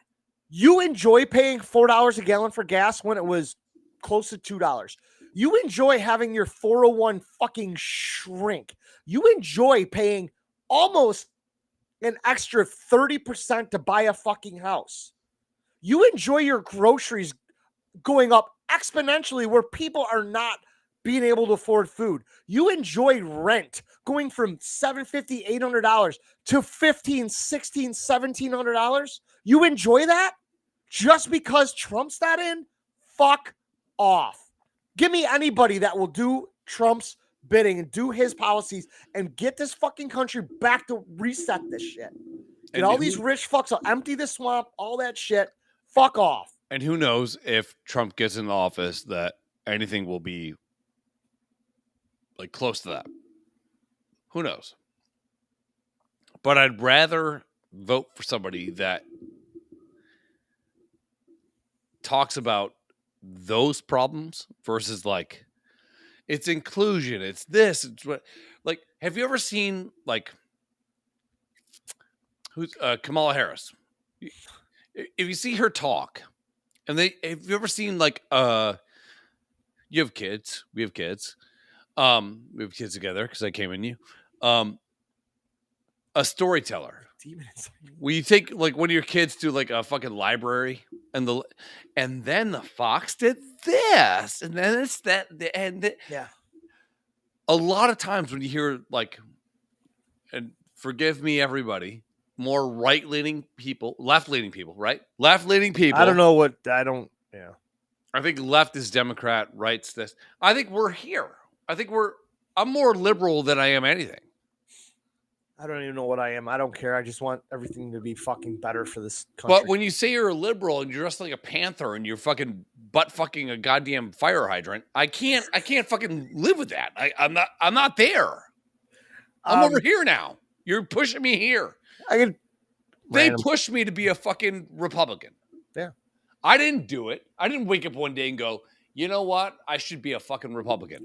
you enjoy paying $4 a gallon for gas when it was close to $2. You enjoy having your 401 fucking shrink. You enjoy paying almost an extra 30% to buy a fucking house. You enjoy your groceries going up exponentially where people are not being able to afford food. You enjoy rent going from $750, $800 to $1,500, $1,600, $1,700. You enjoy that just because Trump's not in? Fuck off. Give me anybody that will do Trump's bidding and do his policies and get this fucking country back to reset this shit. And all these rich fucks will empty the swamp, all that shit. Fuck off. And who knows if Trump gets in office that anything will be like close to that. Who knows? But I'd rather vote for somebody that talks about those problems versus like it's inclusion, it's this, it's what. Like, have you ever seen like who's Kamala Harris? If you see her talk, and have you ever seen like you have kids, we have kids together because I came in you, a storyteller. Will you take like one of your kids to like a fucking library and then the fox did this and then it's that and yeah. a lot of times when you hear like, and forgive me, everybody, more right-leaning people, left-leaning people, right? Left-leaning people. I don't know what I don't. Yeah. I think left is Democrat, right's this. I think we're here. I'm more liberal than I am anything. I don't even know what I am. I don't care. I just want everything to be fucking better for this country. But when you say you're a liberal and you're dressed like a panther and you're fucking butt fucking a goddamn fire hydrant, I can't fucking live with that. I'm not there. I'm over here now. You're pushing me here. They pushed me to be a fucking Republican. Yeah. I didn't do it. I didn't wake up one day and go, you know what? I should be a fucking Republican.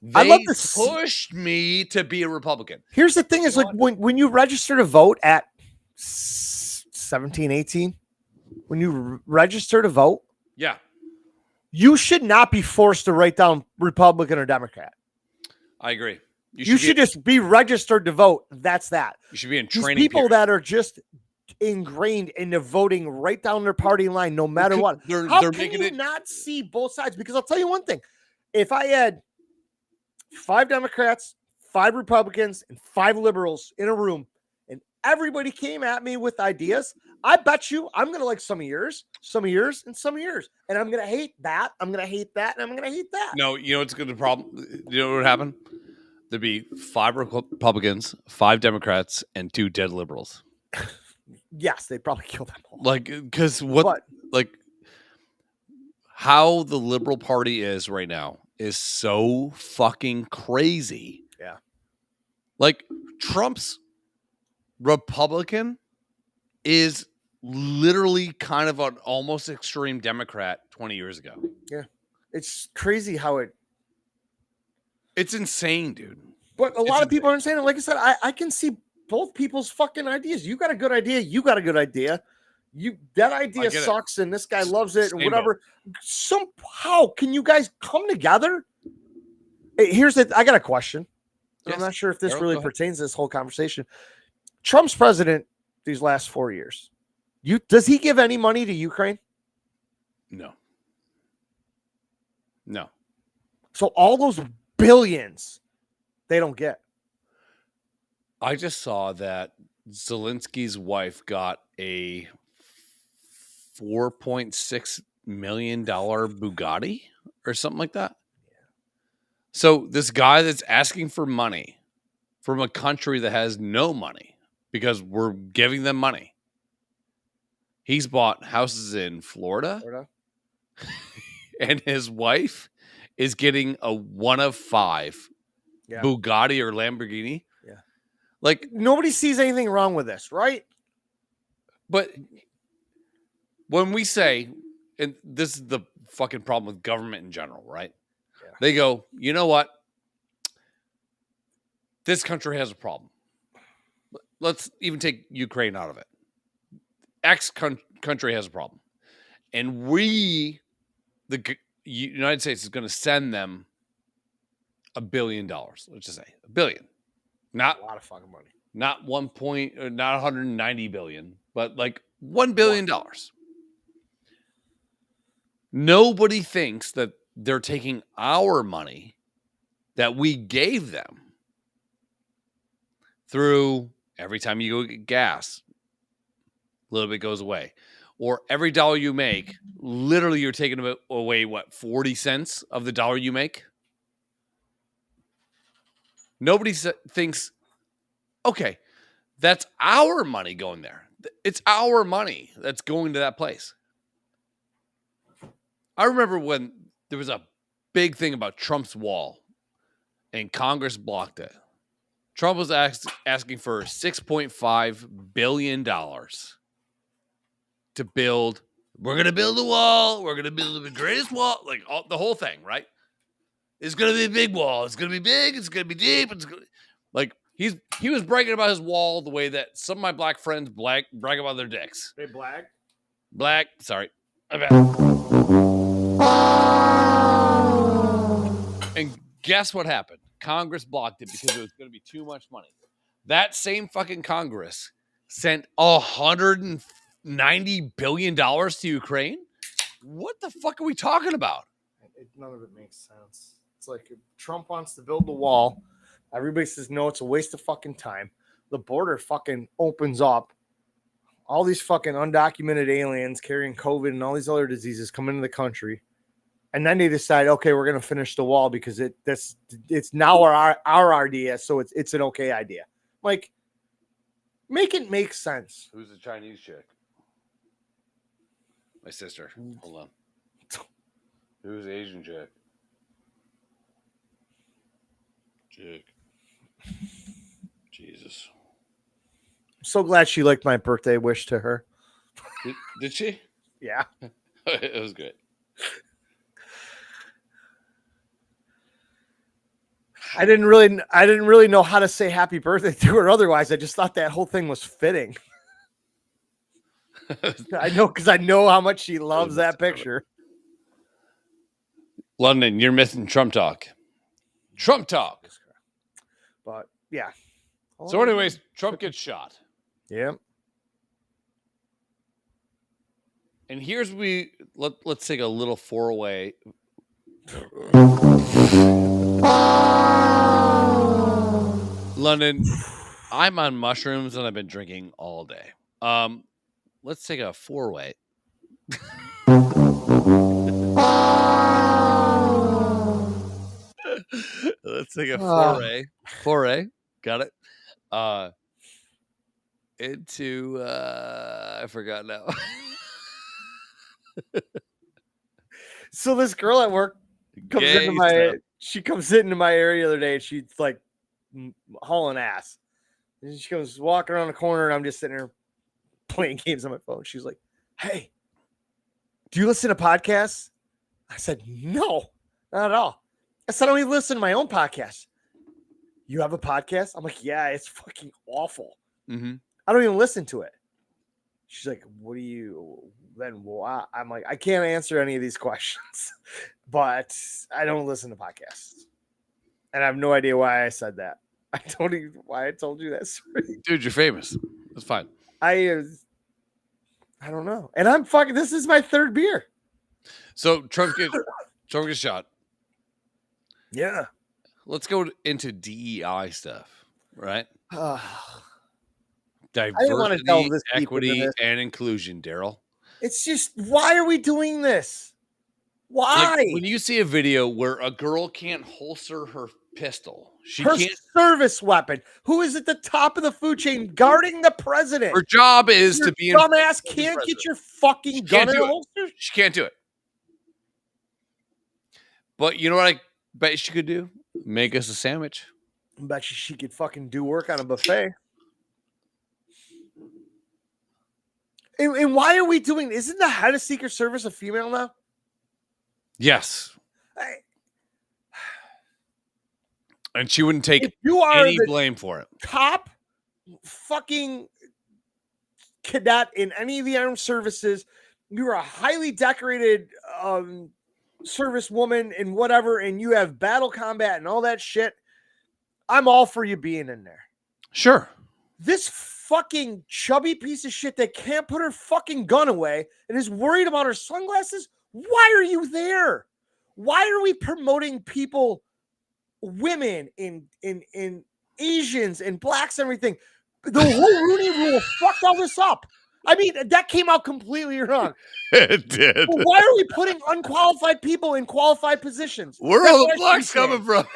They pushed me to be a Republican. Here's the thing is like when you register to vote at 17, 18, when you register to vote, yeah, you should not be forced to write down Republican or Democrat. I agree. You should just be registered to vote. That's that. You should be in training. These people that are just ingrained into voting right down their party line, no matter what. How can you not see both sides? Because I'll tell you one thing. If I had 5 Democrats, 5 Republicans, and 5 liberals in a room, and everybody came at me with ideas, I bet you I'm going to like some of yours, and some of yours. And I'm going to hate that. I'm going to hate that. And I'm going to hate that. No, you know what's going to problem? You know what would happen? There'd be 5 Republicans, 5 Democrats, and 2 dead liberals. Yes, they'd probably kill them all. Like, because how the Liberal Party is right now is so fucking crazy. Yeah. Like, Trump's Republican is literally kind of an almost extreme Democrat 20 years ago. Yeah. It's crazy how it's insane, dude. But a lot of people aren't saying it. Like I said, I can see both people's fucking ideas. You got a good idea. You got a good idea. That idea sucks, and this guy loves it, and whatever. Somehow, can you guys come together? Hey, I got a question. Yes. I'm not sure if this really pertains to this whole conversation. Trump's president these last 4 years. Does he give any money to Ukraine? No. So all those billions, they don't get. I just saw that Zelensky's wife got a $4.6 million Bugatti or something like that. Yeah. So this guy that's asking for money from a country that has no money because we're giving them money. He's bought houses in Florida. And his wife is getting a 1 of 5 Bugatti or Lamborghini. Like, nobody sees anything wrong with this, right? But when we say, and this is the fucking problem with government in general, right? Yeah. They go, you know what? This country has a problem. Let's even take Ukraine out of it. X country has a problem. And the United States is going to send them $1 billion. Let's just say $1 billion. Not a lot of fucking money. Not not 190 billion, but like $1 billion. Nobody thinks that they're taking our money that we gave them through every time you go get gas, a little bit goes away. Or every dollar you make, literally you're taking away, 40 cents of the dollar you make? Nobody thinks, okay, that's our money going there. It's our money that's going to that place. I remember when there was a big thing about Trump's wall and Congress blocked it. Trump was asking for $6.5 billion to build. We're going to build a wall. We're going to build the greatest wall. Like the whole thing, right? It's going to be a big wall. It's going to be big. It's going to be deep. He was bragging about his wall the way that some of my black friends brag about their dicks. They black? Black. Sorry. And guess what happened? Congress blocked it because it was going to be too much money. That same fucking Congress sent $190 billion to Ukraine. What the fuck are we talking about? None of it makes sense. It's like if Trump wants to build the wall. Everybody says no, it's a waste of fucking time. The border fucking opens up. All these fucking undocumented aliens carrying COVID and all these other diseases come into the country. And then they decide, okay, we're gonna finish the wall because it's now our idea, so it's an okay idea. Like, make it make sense. Who's the Chinese chick? My sister. Hold on. Who's the Asian chick? Chick. Jesus. I'm so glad she liked my birthday wish to her. Did she? Yeah. It was good. I didn't really know how to say happy birthday to her otherwise. I just thought that whole thing was fitting. I know, because I know how much she loves that picture. London, you're missing Trump talk. Trump talk. But yeah. So anyways, Trump gets shot. Yeah. And here's let's take a little four-way. London, I'm on mushrooms and I've been drinking all day. Let's take a four-way. Let's take a foray. Got it. Into I forgot now. So this girl at work comes into my area the other day and she's like hauling ass. And she comes walking around the corner and I'm just sitting there playing games on my phone. She's like, "Hey, do you listen to podcasts?" I said, "No, not at all." I said, "I don't even listen to my own podcast." "You have a podcast?" I'm like, "Yeah, it's fucking awful. Mm-hmm. I don't even listen to it." She's like, "What do you then?" Well, I'm like, I can't answer any of these questions, but I don't listen to podcasts. And I have no idea why I said that. I don't even why I told you that story. Dude, you're famous. That's fine. I don't know. And I'm fucking, this is my third beer. So Trump gets shot. Yeah. Let's go into DEI stuff, right? I didn't want to delve Diversity, this deep equity, into this. and inclusion, Daryl. It's just, why are we doing this? Why? Like, when you see a video where a girl can't holster her pistol, her service weapon, who is at the top of the food chain guarding the president. Her job is Your to be dumbass can't get your fucking gun in a holster. She can't do it. But you know what I bet she could do? Make us a sandwich. I bet you she could fucking do work on a buffet. And why are we doing? Isn't the head of Secret Service a female now? Yes. And she wouldn't take any blame for it. Top fucking cadet in any of the armed services. You're a highly decorated servicewoman and whatever, and you have battle combat and all that shit. I'm all for you being in there. Sure. This fucking chubby piece of shit that can't put her fucking gun away and is worried about her sunglasses. Why are you there? Why are we promoting people, women and Asians and blacks and everything? The whole Rooney Rule fucked all this up. I mean, that came out completely wrong. It did. But why are we putting unqualified people in qualified positions? Where are all the blacks coming from?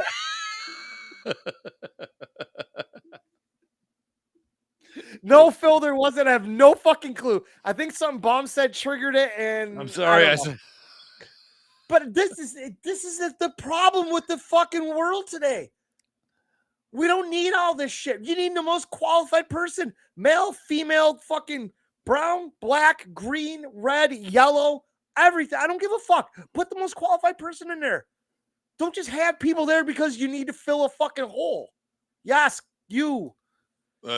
No, Phil, there wasn't. I have no fucking clue. I think some bomb said triggered it, and I'm sorry. I said. But this is the problem with the fucking world today. We don't need all this shit. You need the most qualified person: male, female, fucking brown, black, green, red, yellow, everything. I don't give a fuck. Put the most qualified person in there. Don't just have people there because you need to fill a fucking hole. Yes, you.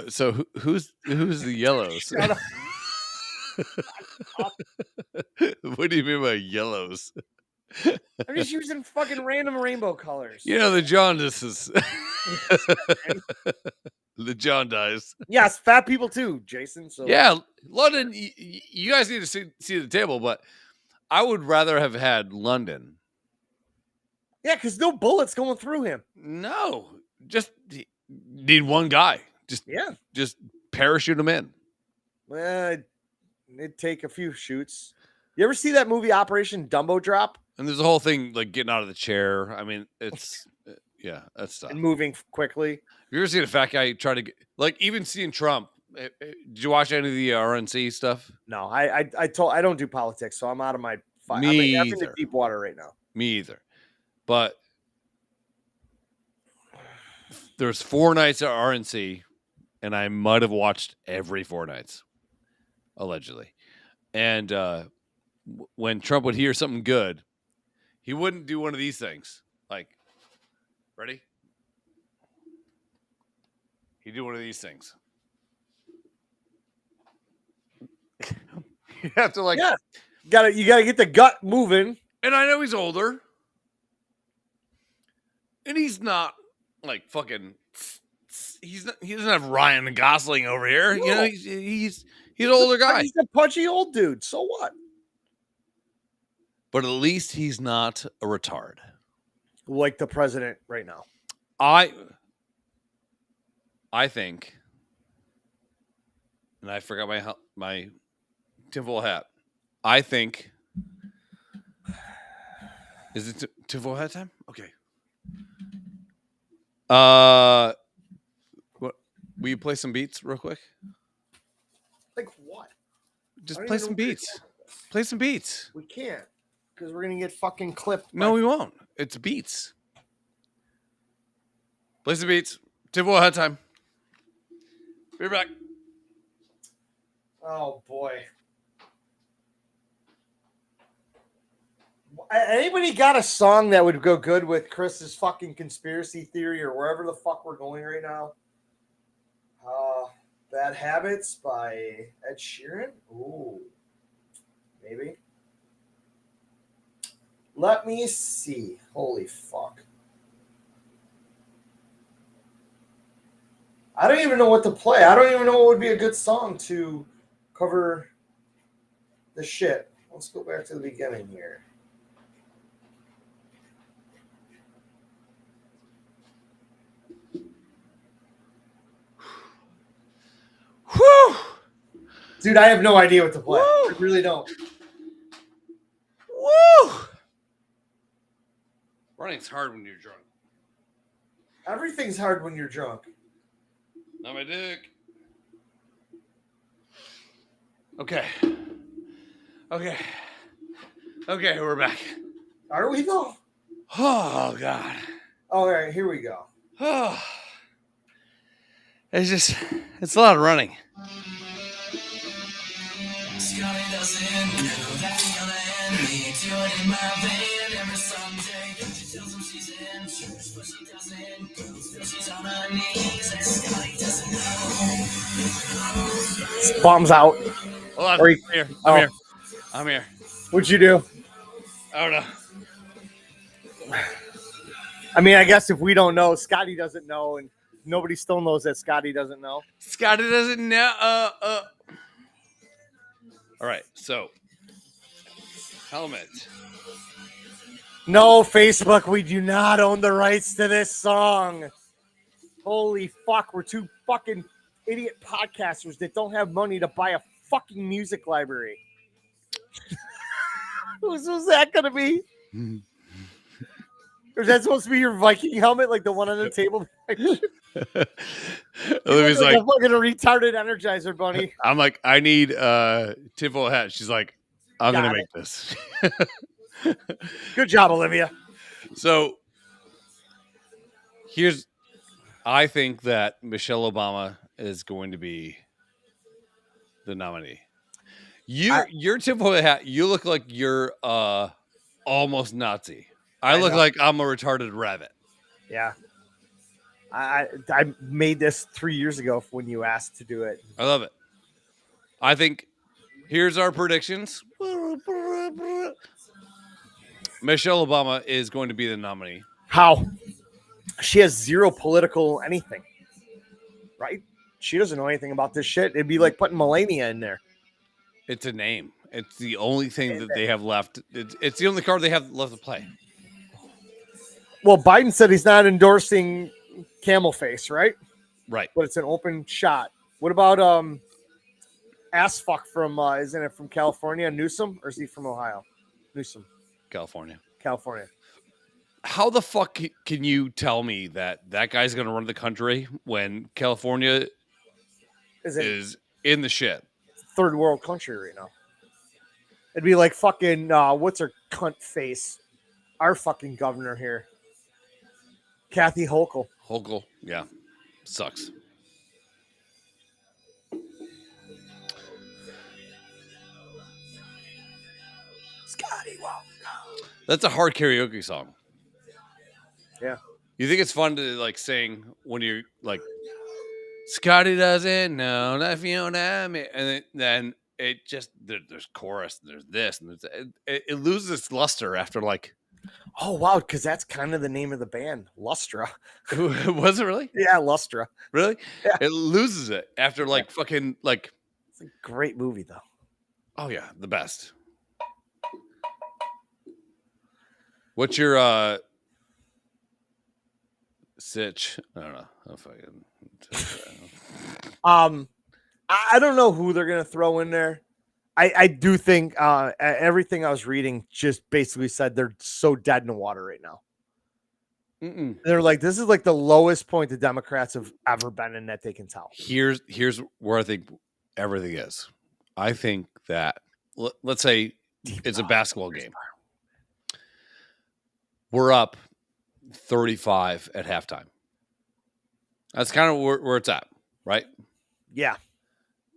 So who's the yellows? What do you mean by yellows? I'm just using fucking random rainbow colors. You know, the jaundices. The jaundice. Yes, fat people too, Jason. So yeah, London, you guys need to see the table, but I would rather have had London Yeah, because no bullets going through him. No, just need one guy. Just parachute him in. Well, it'd take a few shoots. You ever see that movie Operation Dumbo Drop? And there's a whole thing like getting out of the chair. I mean, it's yeah, that's stuff. And moving quickly. Have you ever seen a fat guy try to get, like, even seeing Trump? Did you watch any of the RNC stuff? No, I don't do politics, so I'm out of my. I'm in the deep water right now. Me either. But there's 4 nights at RNC, and I might have watched every 4 nights, allegedly. And when Trump would hear something good, he wouldn't do one of these things. Like, ready? He'd do one of these things. You have to like, you gotta get the gut moving. And I know he's older, and he's not like fucking. He doesn't have Ryan Gosling over here. No. You know, he's an older guy. He's a punchy old dude. So what? But at least he's not a retard, like the president right now. I think, and I forgot my tinfoil hat. I think, is it tinfoil hat time? Okay. What? Will you play some beats real quick? Like what? Just play some beats. Play some beats. We can't because we're gonna get fucking clipped. No, we won't. It's beats. Play some beats. Tinfoil hat time. Be back. Oh boy. Anybody got a song that would go good with Chris's fucking conspiracy theory or wherever the fuck we're going right now? Bad Habits by Ed Sheeran? Ooh. Maybe. Let me see. Holy fuck. I don't even know what to play. I don't even know what would be a good song to cover the shit. Let's go back to the beginning here. Whew. Dude, I have no idea what to play. Woo. I really don't. Woo! Running's hard when you're drunk. Everything's hard when you're drunk. Not my dick. Okay, we're back. Are we though? Oh, God. All right, here we go. Oh. It's a lot of running. Bombs out. Hold on. I'm here. What'd you do? I don't know. I mean, I guess if we don't know, Scotty doesn't know, and nobody still knows that Scotty doesn't know. Scotty doesn't know. All right, so helmet. No, Facebook, we do not own the rights to this song. Holy fuck, we're two fucking idiot podcasters that don't have money to buy a fucking music library. Who's that gonna be? Or is that supposed to be your Viking helmet, like the one on the table? Olivia's like, a fucking retarded Energizer bunny. I'm like, I need tinfoil hat. She's like, I'm gonna make this. Good job, Olivia. So I think that Michelle Obama is going to be the nominee. Your tinfoil hat, you look like you're almost Nazi. I look like I'm a retarded rabbit. Yeah. I made this 3 years ago when you asked to do it. I love it. I think here's our predictions. Michelle Obama is going to be the nominee. How? She has zero political anything, right? She doesn't know anything about this shit. It'd be like putting Melania in there. It's a name. It's the only thing that they have left. It's the only card they have left to play. Well, Biden said he's not endorsing camel face, right? Right. But it's an open shot. What about ass fuck from isn't it from California, Newsom, or is he from Ohio? Newsom, California. California. How the fuck can you tell me that guy's going to run the country when California is in the shit? Third world country right now. It'd be like fucking what's her cunt face? Our fucking governor here. Kathy Hochul. Hochul, yeah. Sucks. Scotty Walker. That's a hard karaoke song. Yeah. You think it's fun to like sing when you're like, Scotty doesn't know that Fiona, and then it just there's chorus, and there's this, and it loses its luster after like. Oh wow, because that's kind of the name of the band, Lustra. Was it really? Yeah, Lustra. Really? Yeah. It loses it after like fucking like. It's a great movie though. Oh yeah, the best. What's your sitch? I don't know. I don't know who they're gonna throw in there. I do think everything I was reading just basically said they're so dead in the water right now. They're like, this is like the lowest point the Democrats have ever been in that they can tell. Here's where I think everything is. I think that let's say it's a basketball game. We're up 35 at halftime. That's kind of where it's at, right? Yeah.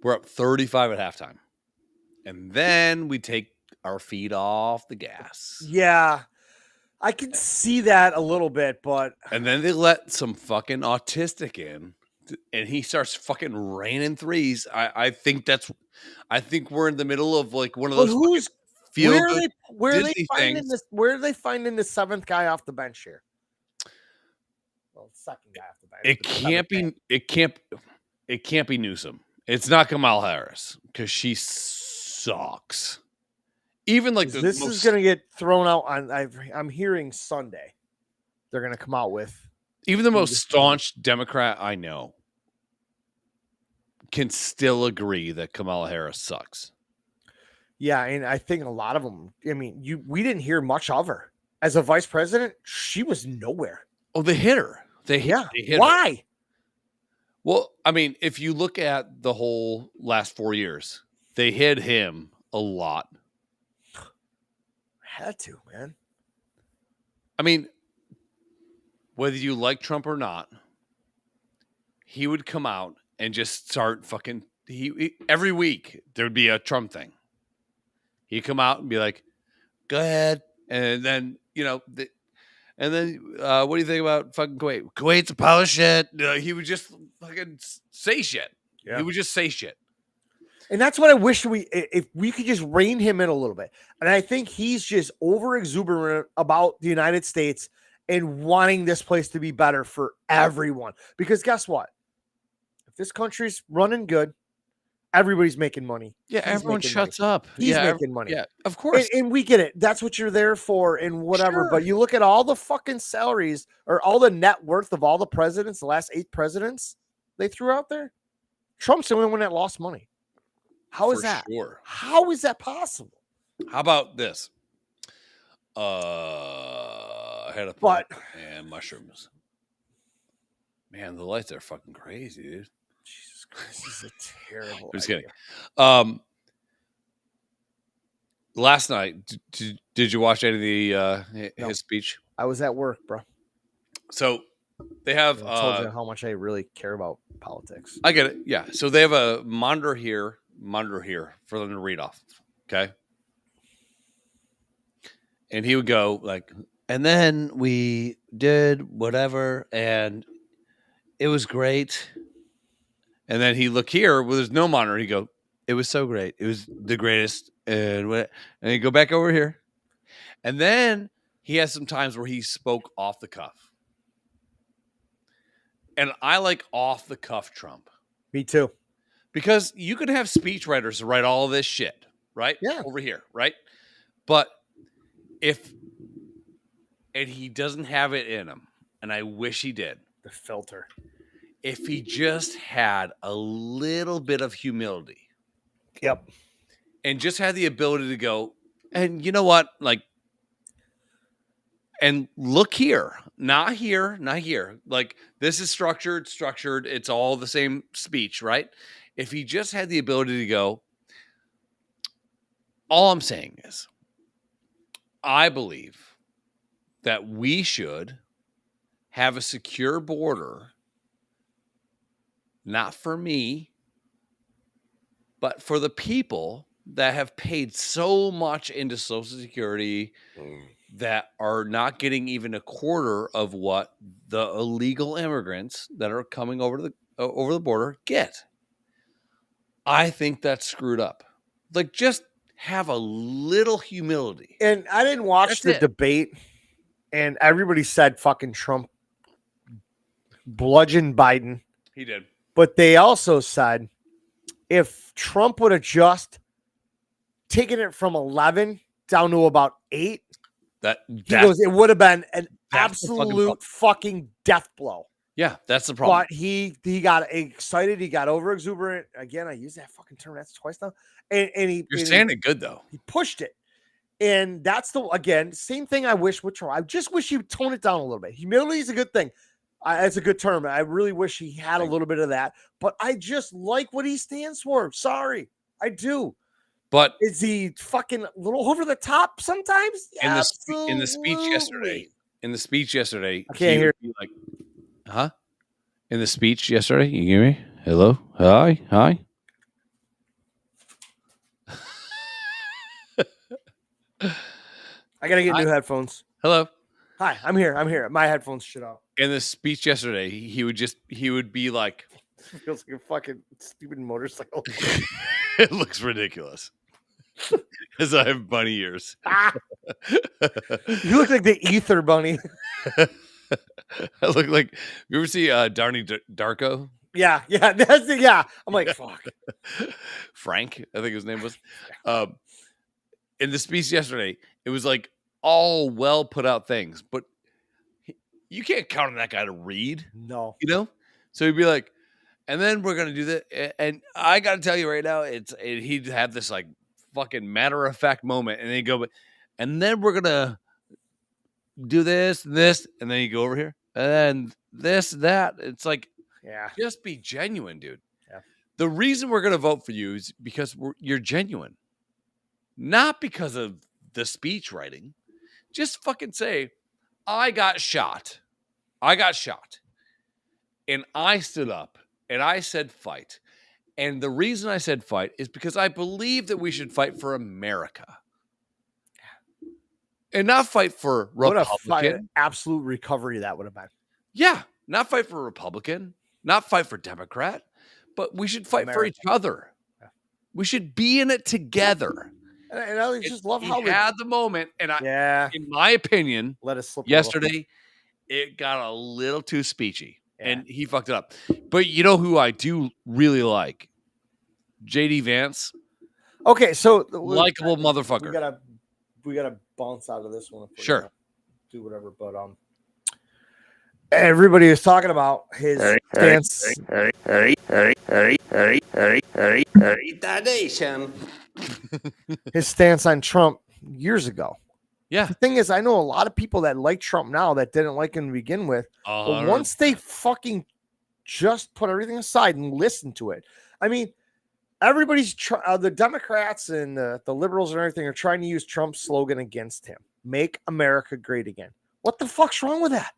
We're up 35 at halftime. And then we take our feet off the gas. Yeah. I can see that a little bit, but... And then they let some fucking autistic in, and he starts fucking raining threes. I think we're in the middle of like one of those where are they finding the seventh guy off the bench here? Well, second guy off the bench. It can't be Newsom. It's not Kamala Harris because she sucks. Even like this is going to get thrown out on. I'm hearing Sunday. They're going to come out with even the most staunch Democrat I know can still agree that Kamala Harris sucks. Yeah, and I think a lot of them. I mean, we didn't hear much of her as a vice president. She was nowhere. Oh, they hit her. They hit Why? Her. Well, I mean, if you look at the whole last 4 years, they hit him a lot. Had to, man. I mean, whether you like Trump or not, he would come out and just start fucking. Every week there would be a Trump thing. He'd come out and be like, "Go ahead," and then what do you think about fucking Kuwait? Kuwait's a pile of shit. He would just fucking say shit. Yeah. He would just say shit. And that's what I wish if we could just rein him in a little bit. And I think he's just over exuberant about the United States and wanting this place to be better for everyone. Because guess what? If this country's running good, everybody's making money. Yeah, everyone shuts up. He's making money. Yeah, of course. And we get it. That's what you're there for and whatever. Sure. But you look at all the fucking salaries or all the net worth of all the presidents, the last 8 presidents they threw out there. Trump's the only one that lost money. How is that? Sure. How is that possible? How about this? I had a pot and mushrooms. Man, the lights are fucking crazy, dude. Jesus Christ, this is a terrible. I'm just kidding. Last night, did you watch any of his speech? I was at work, bro. So they have. I told you how much I really care about politics. I get it. Yeah. So they have a monitor here for them to read off. Okay. And he would go like, and then we did whatever, and it was great. And then he look here, well, there's no monitor. He go, it was so great. It was the greatest. And he go back over here. And then he has some times where he spoke off the cuff. And I like off the cuff Trump. Me too. Because you can have speechwriters write all of this shit, right? Yeah. Over here, right? But if and he doesn't have it in him, and I wish he did. The filter. If he just had a little bit of humility. Yep. And just had the ability to go, and you know what? Like, and look here, not here, not here. Like, this is structured. It's all the same speech, right? If he just had the ability to go, all I'm saying is, I believe that we should have a secure border, not for me, but for the people that have paid so much into Social Security that are not getting even a quarter of what the illegal immigrants that are coming over the border get. I think that's screwed up. Like, just have a little humility. And I didn't watch That's the it. debate, and everybody said fucking Trump bludgeoned Biden. He did. But they also said if Trump would have just taken it from 11 down to about 8, he goes, it would have been an absolute fucking death blow. Yeah, that's the problem. But he got excited. He got over exuberant. Again, I use that fucking term. That's twice now. And You're saying it good, though. He pushed it. And that's again, same thing I wish with Trump. I just wish he'd tone it down a little bit. Humility is a good thing. It's a good term. I really wish he had a little bit of that. But I just like what he stands for. Sorry. I do. But is he fucking a little over the top sometimes? In the speech yesterday, I can't hear you. Like, huh? In the speech yesterday, you hear me? Hello, hi. I gotta get new headphones. Hello. Hi, I'm here. My headphones shut off. In the speech yesterday, he would be like, feels like a fucking stupid motorcycle. It looks ridiculous. Because I have bunny ears. You look like the Ether Bunny. I look like, you ever see Darnie Darko? Yeah, that's it. Yeah, I'm like, fuck. Frank, I think his name was. In the speech yesterday, it was like all well put out things, but you can't count on that guy to read. No, you know. So he'd be like, and then we're gonna do that, and I got to tell you right now, he'd have this like fucking matter of fact moment, and then he'd go, and then we're gonna do this, and then you go over here, and then this, that. It's like, yeah, just be genuine, dude. Yeah. The reason we're gonna vote for you is because you're genuine, not because of the speech writing. Just fucking say, I got shot, and I stood up and I said fight. And the reason I said fight is because I believe that we should fight for America. And not fight for Republican. What a absolute recovery that would have been. Yeah, not fight for Republican, not fight for Democrat, but we should fight for each other. Yeah. We should be in it together. And I just love how he had the moment, and in my opinion, let us slip yesterday, it got a little too speechy, and he fucked it up. But you know who I do really like? JD Vance. Okay, so likable motherfucker. We gotta bounce out of this one. If sure. Do whatever, but everybody is talking about his stance. His stance on Trump years ago. Yeah. The thing is, I know a lot of people that like Trump now that didn't like him to begin with. But once they fucking just put everything aside and listen to it, I mean, everybody's the Democrats and the liberals and everything are trying to use Trump's slogan against him. Make America great again. What the fuck's wrong with that?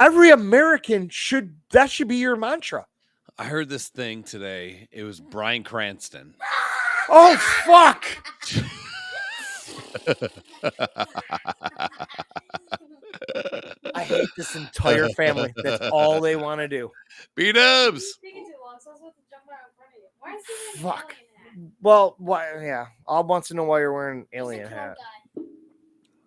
Every American should be your mantra. I heard this thing today. It was Bryan Cranston. Oh, fuck. I hate this entire family. That's all they want to do. B-dubs. Fuck. Well, yeah. All wants to know why you're wearing an alien hat.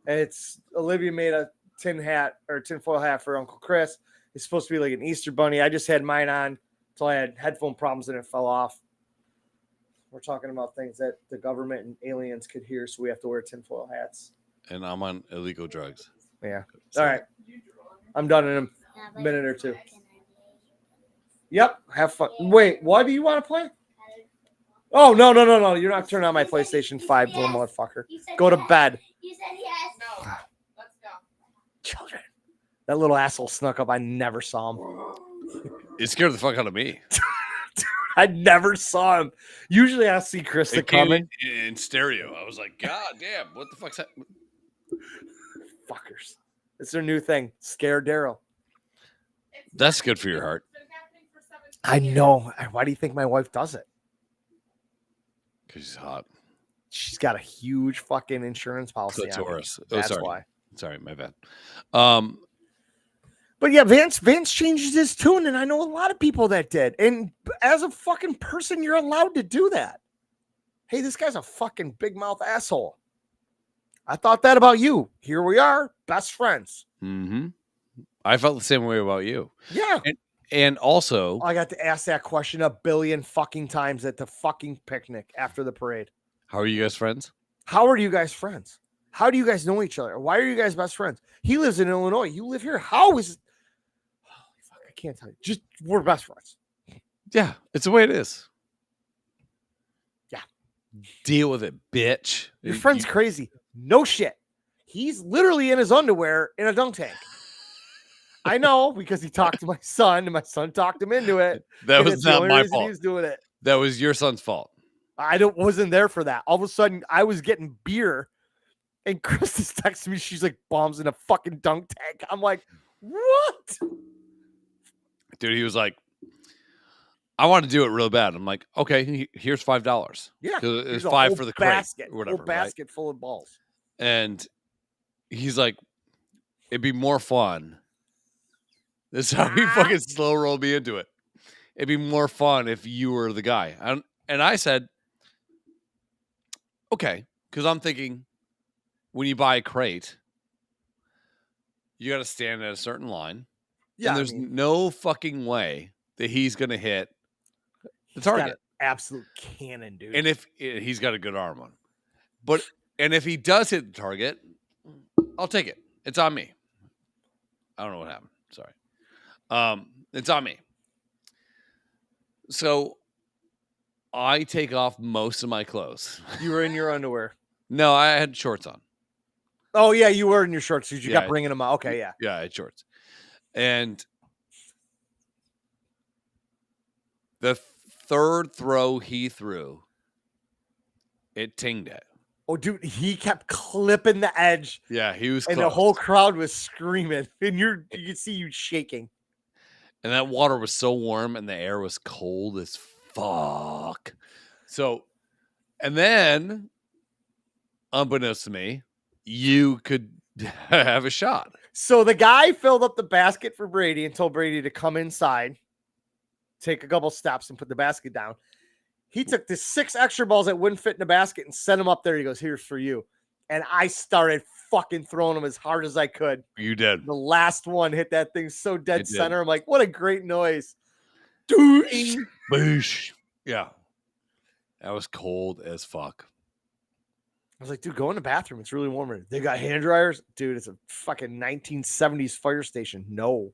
It's Olivia made a tinfoil hat for Uncle Chris. It's supposed to be like an Easter bunny. I just had mine on until I had headphone problems and it fell off. We're talking about things that the government and aliens could hear, so we have to wear tinfoil hats. And I'm on illegal drugs. Yeah. So- All right. I'm done in a minute or two. Yep. Have fun. Wait, what do you want to play? Oh, no. You're not turning on my PlayStation 5, little motherfucker. Go to bed. You said yes. No. Let's go. Children. That little asshole snuck up. I never saw him. It scared the fuck out of me. I never saw him. Usually I see Krista It came coming. in stereo. I was like, God damn, what the fuck's that? Fuckers. It's their new thing. Scare Daryl. That's good for your heart. It's been happening for 17 I years. know. Why do you think my wife does it? Because she's hot. She's got a huge fucking insurance policy. on me. Clitoris. Oh, That's sorry. why. Sorry, my bad. But yeah, Vance changes his tune, and I know a lot of people that did. And as a fucking person, you're allowed to do that. Hey, this guy's a fucking big mouth asshole. I thought that about you. Here we are, best friends. Mm-hmm. I felt the same way about you. Yeah. And also, I got to ask that question a billion fucking times at the fucking picnic after the parade. how are you guys friends? How are you guys friends? How do you guys know each other? Why are you guys best friends? He lives in Illinois. You live here. How is holy fuck, I can't tell you. Just we're best friends. Yeah, it's the way it is. Yeah. Deal with it, bitch. Your friend's crazy. No shit. He's literally in his underwear in a dunk tank. I know because he talked to my son and my son talked him into it. That and was it's the not only my reason fault. He was doing it. That was your son's fault. I wasn't there for that. All of a sudden, I was getting beer, and Chris is texting me. She's like, "Bombs in a fucking dunk tank." I'm like, "What?" Dude, he was like, I want to do it real bad. I'm like, okay, here's $5. Yeah, 'Cause There's it's a 5 whole for the crate basket, or whatever. whole Right? basket full of balls. And he's like, it'd be more fun. This is how he fucking slow rolled me into it. It'd be more fun if you were the guy. And I said, okay, because I'm thinking when you buy a crate, you got to stand at a certain line. Yeah, and there's no fucking way that he's going to hit the he's got target. an absolute cannon, dude. And if he's got a good arm on, and if he does hit the target, I'll take it. It's on me. I don't know what happened. Sorry. It's on me. So I take off most of my clothes. You were in your underwear. No, I had shorts on. Oh yeah, you were in your shorts because you Yeah. kept bringing them out. Okay, yeah. Yeah, I had shorts. And the third throw he threw, it tinged it. Oh, dude, he kept clipping the edge, Yeah, he was and close. the whole crowd was screaming, and you could see you shaking. And that water was so warm and the air was cold as fuck. So, and then, unbeknownst to me, you could have a shot. So the guy filled up the basket for Brady and told Brady to come inside, take a couple steps, and put the basket down. He took the 6 extra balls that wouldn't fit in the basket and sent them up there. He goes, "Here's for you." And I started fucking throwing them as hard as I could. You did. The last one hit that thing so dead It did. center. I'm like, what a great noise. Doosh. Boosh. Yeah. That was cold as fuck. I was like, dude, go in the bathroom. It's really warm. They got hand dryers. Dude, it's a fucking 1970s fire station. No,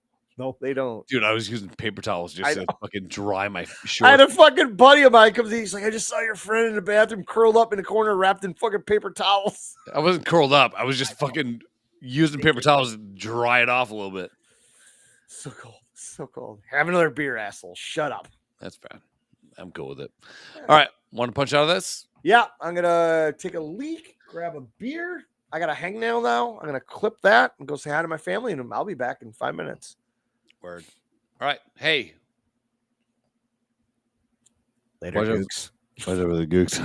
they don't. Dude, I was using paper towels just I to fucking dry my I shorts. had a fucking buddy of mine comes in. He's like, I just saw your friend in the bathroom curled up in the corner, wrapped in fucking paper towels. I wasn't curled up. I was just fucking using paper towels to dry it off a little bit. So cold. So cold. Have another beer, asshole. Shut up. That's bad. I'm cool with it. All right. Want to punch out of this? Yeah, I'm going to take a leak, grab a beer. I got a hangnail now. I'm going to clip that and go say hi to my family, and I'll be back in 5 minutes. Word. All right. Hey. Later, Watch out. Gooks. Watch over the gooks.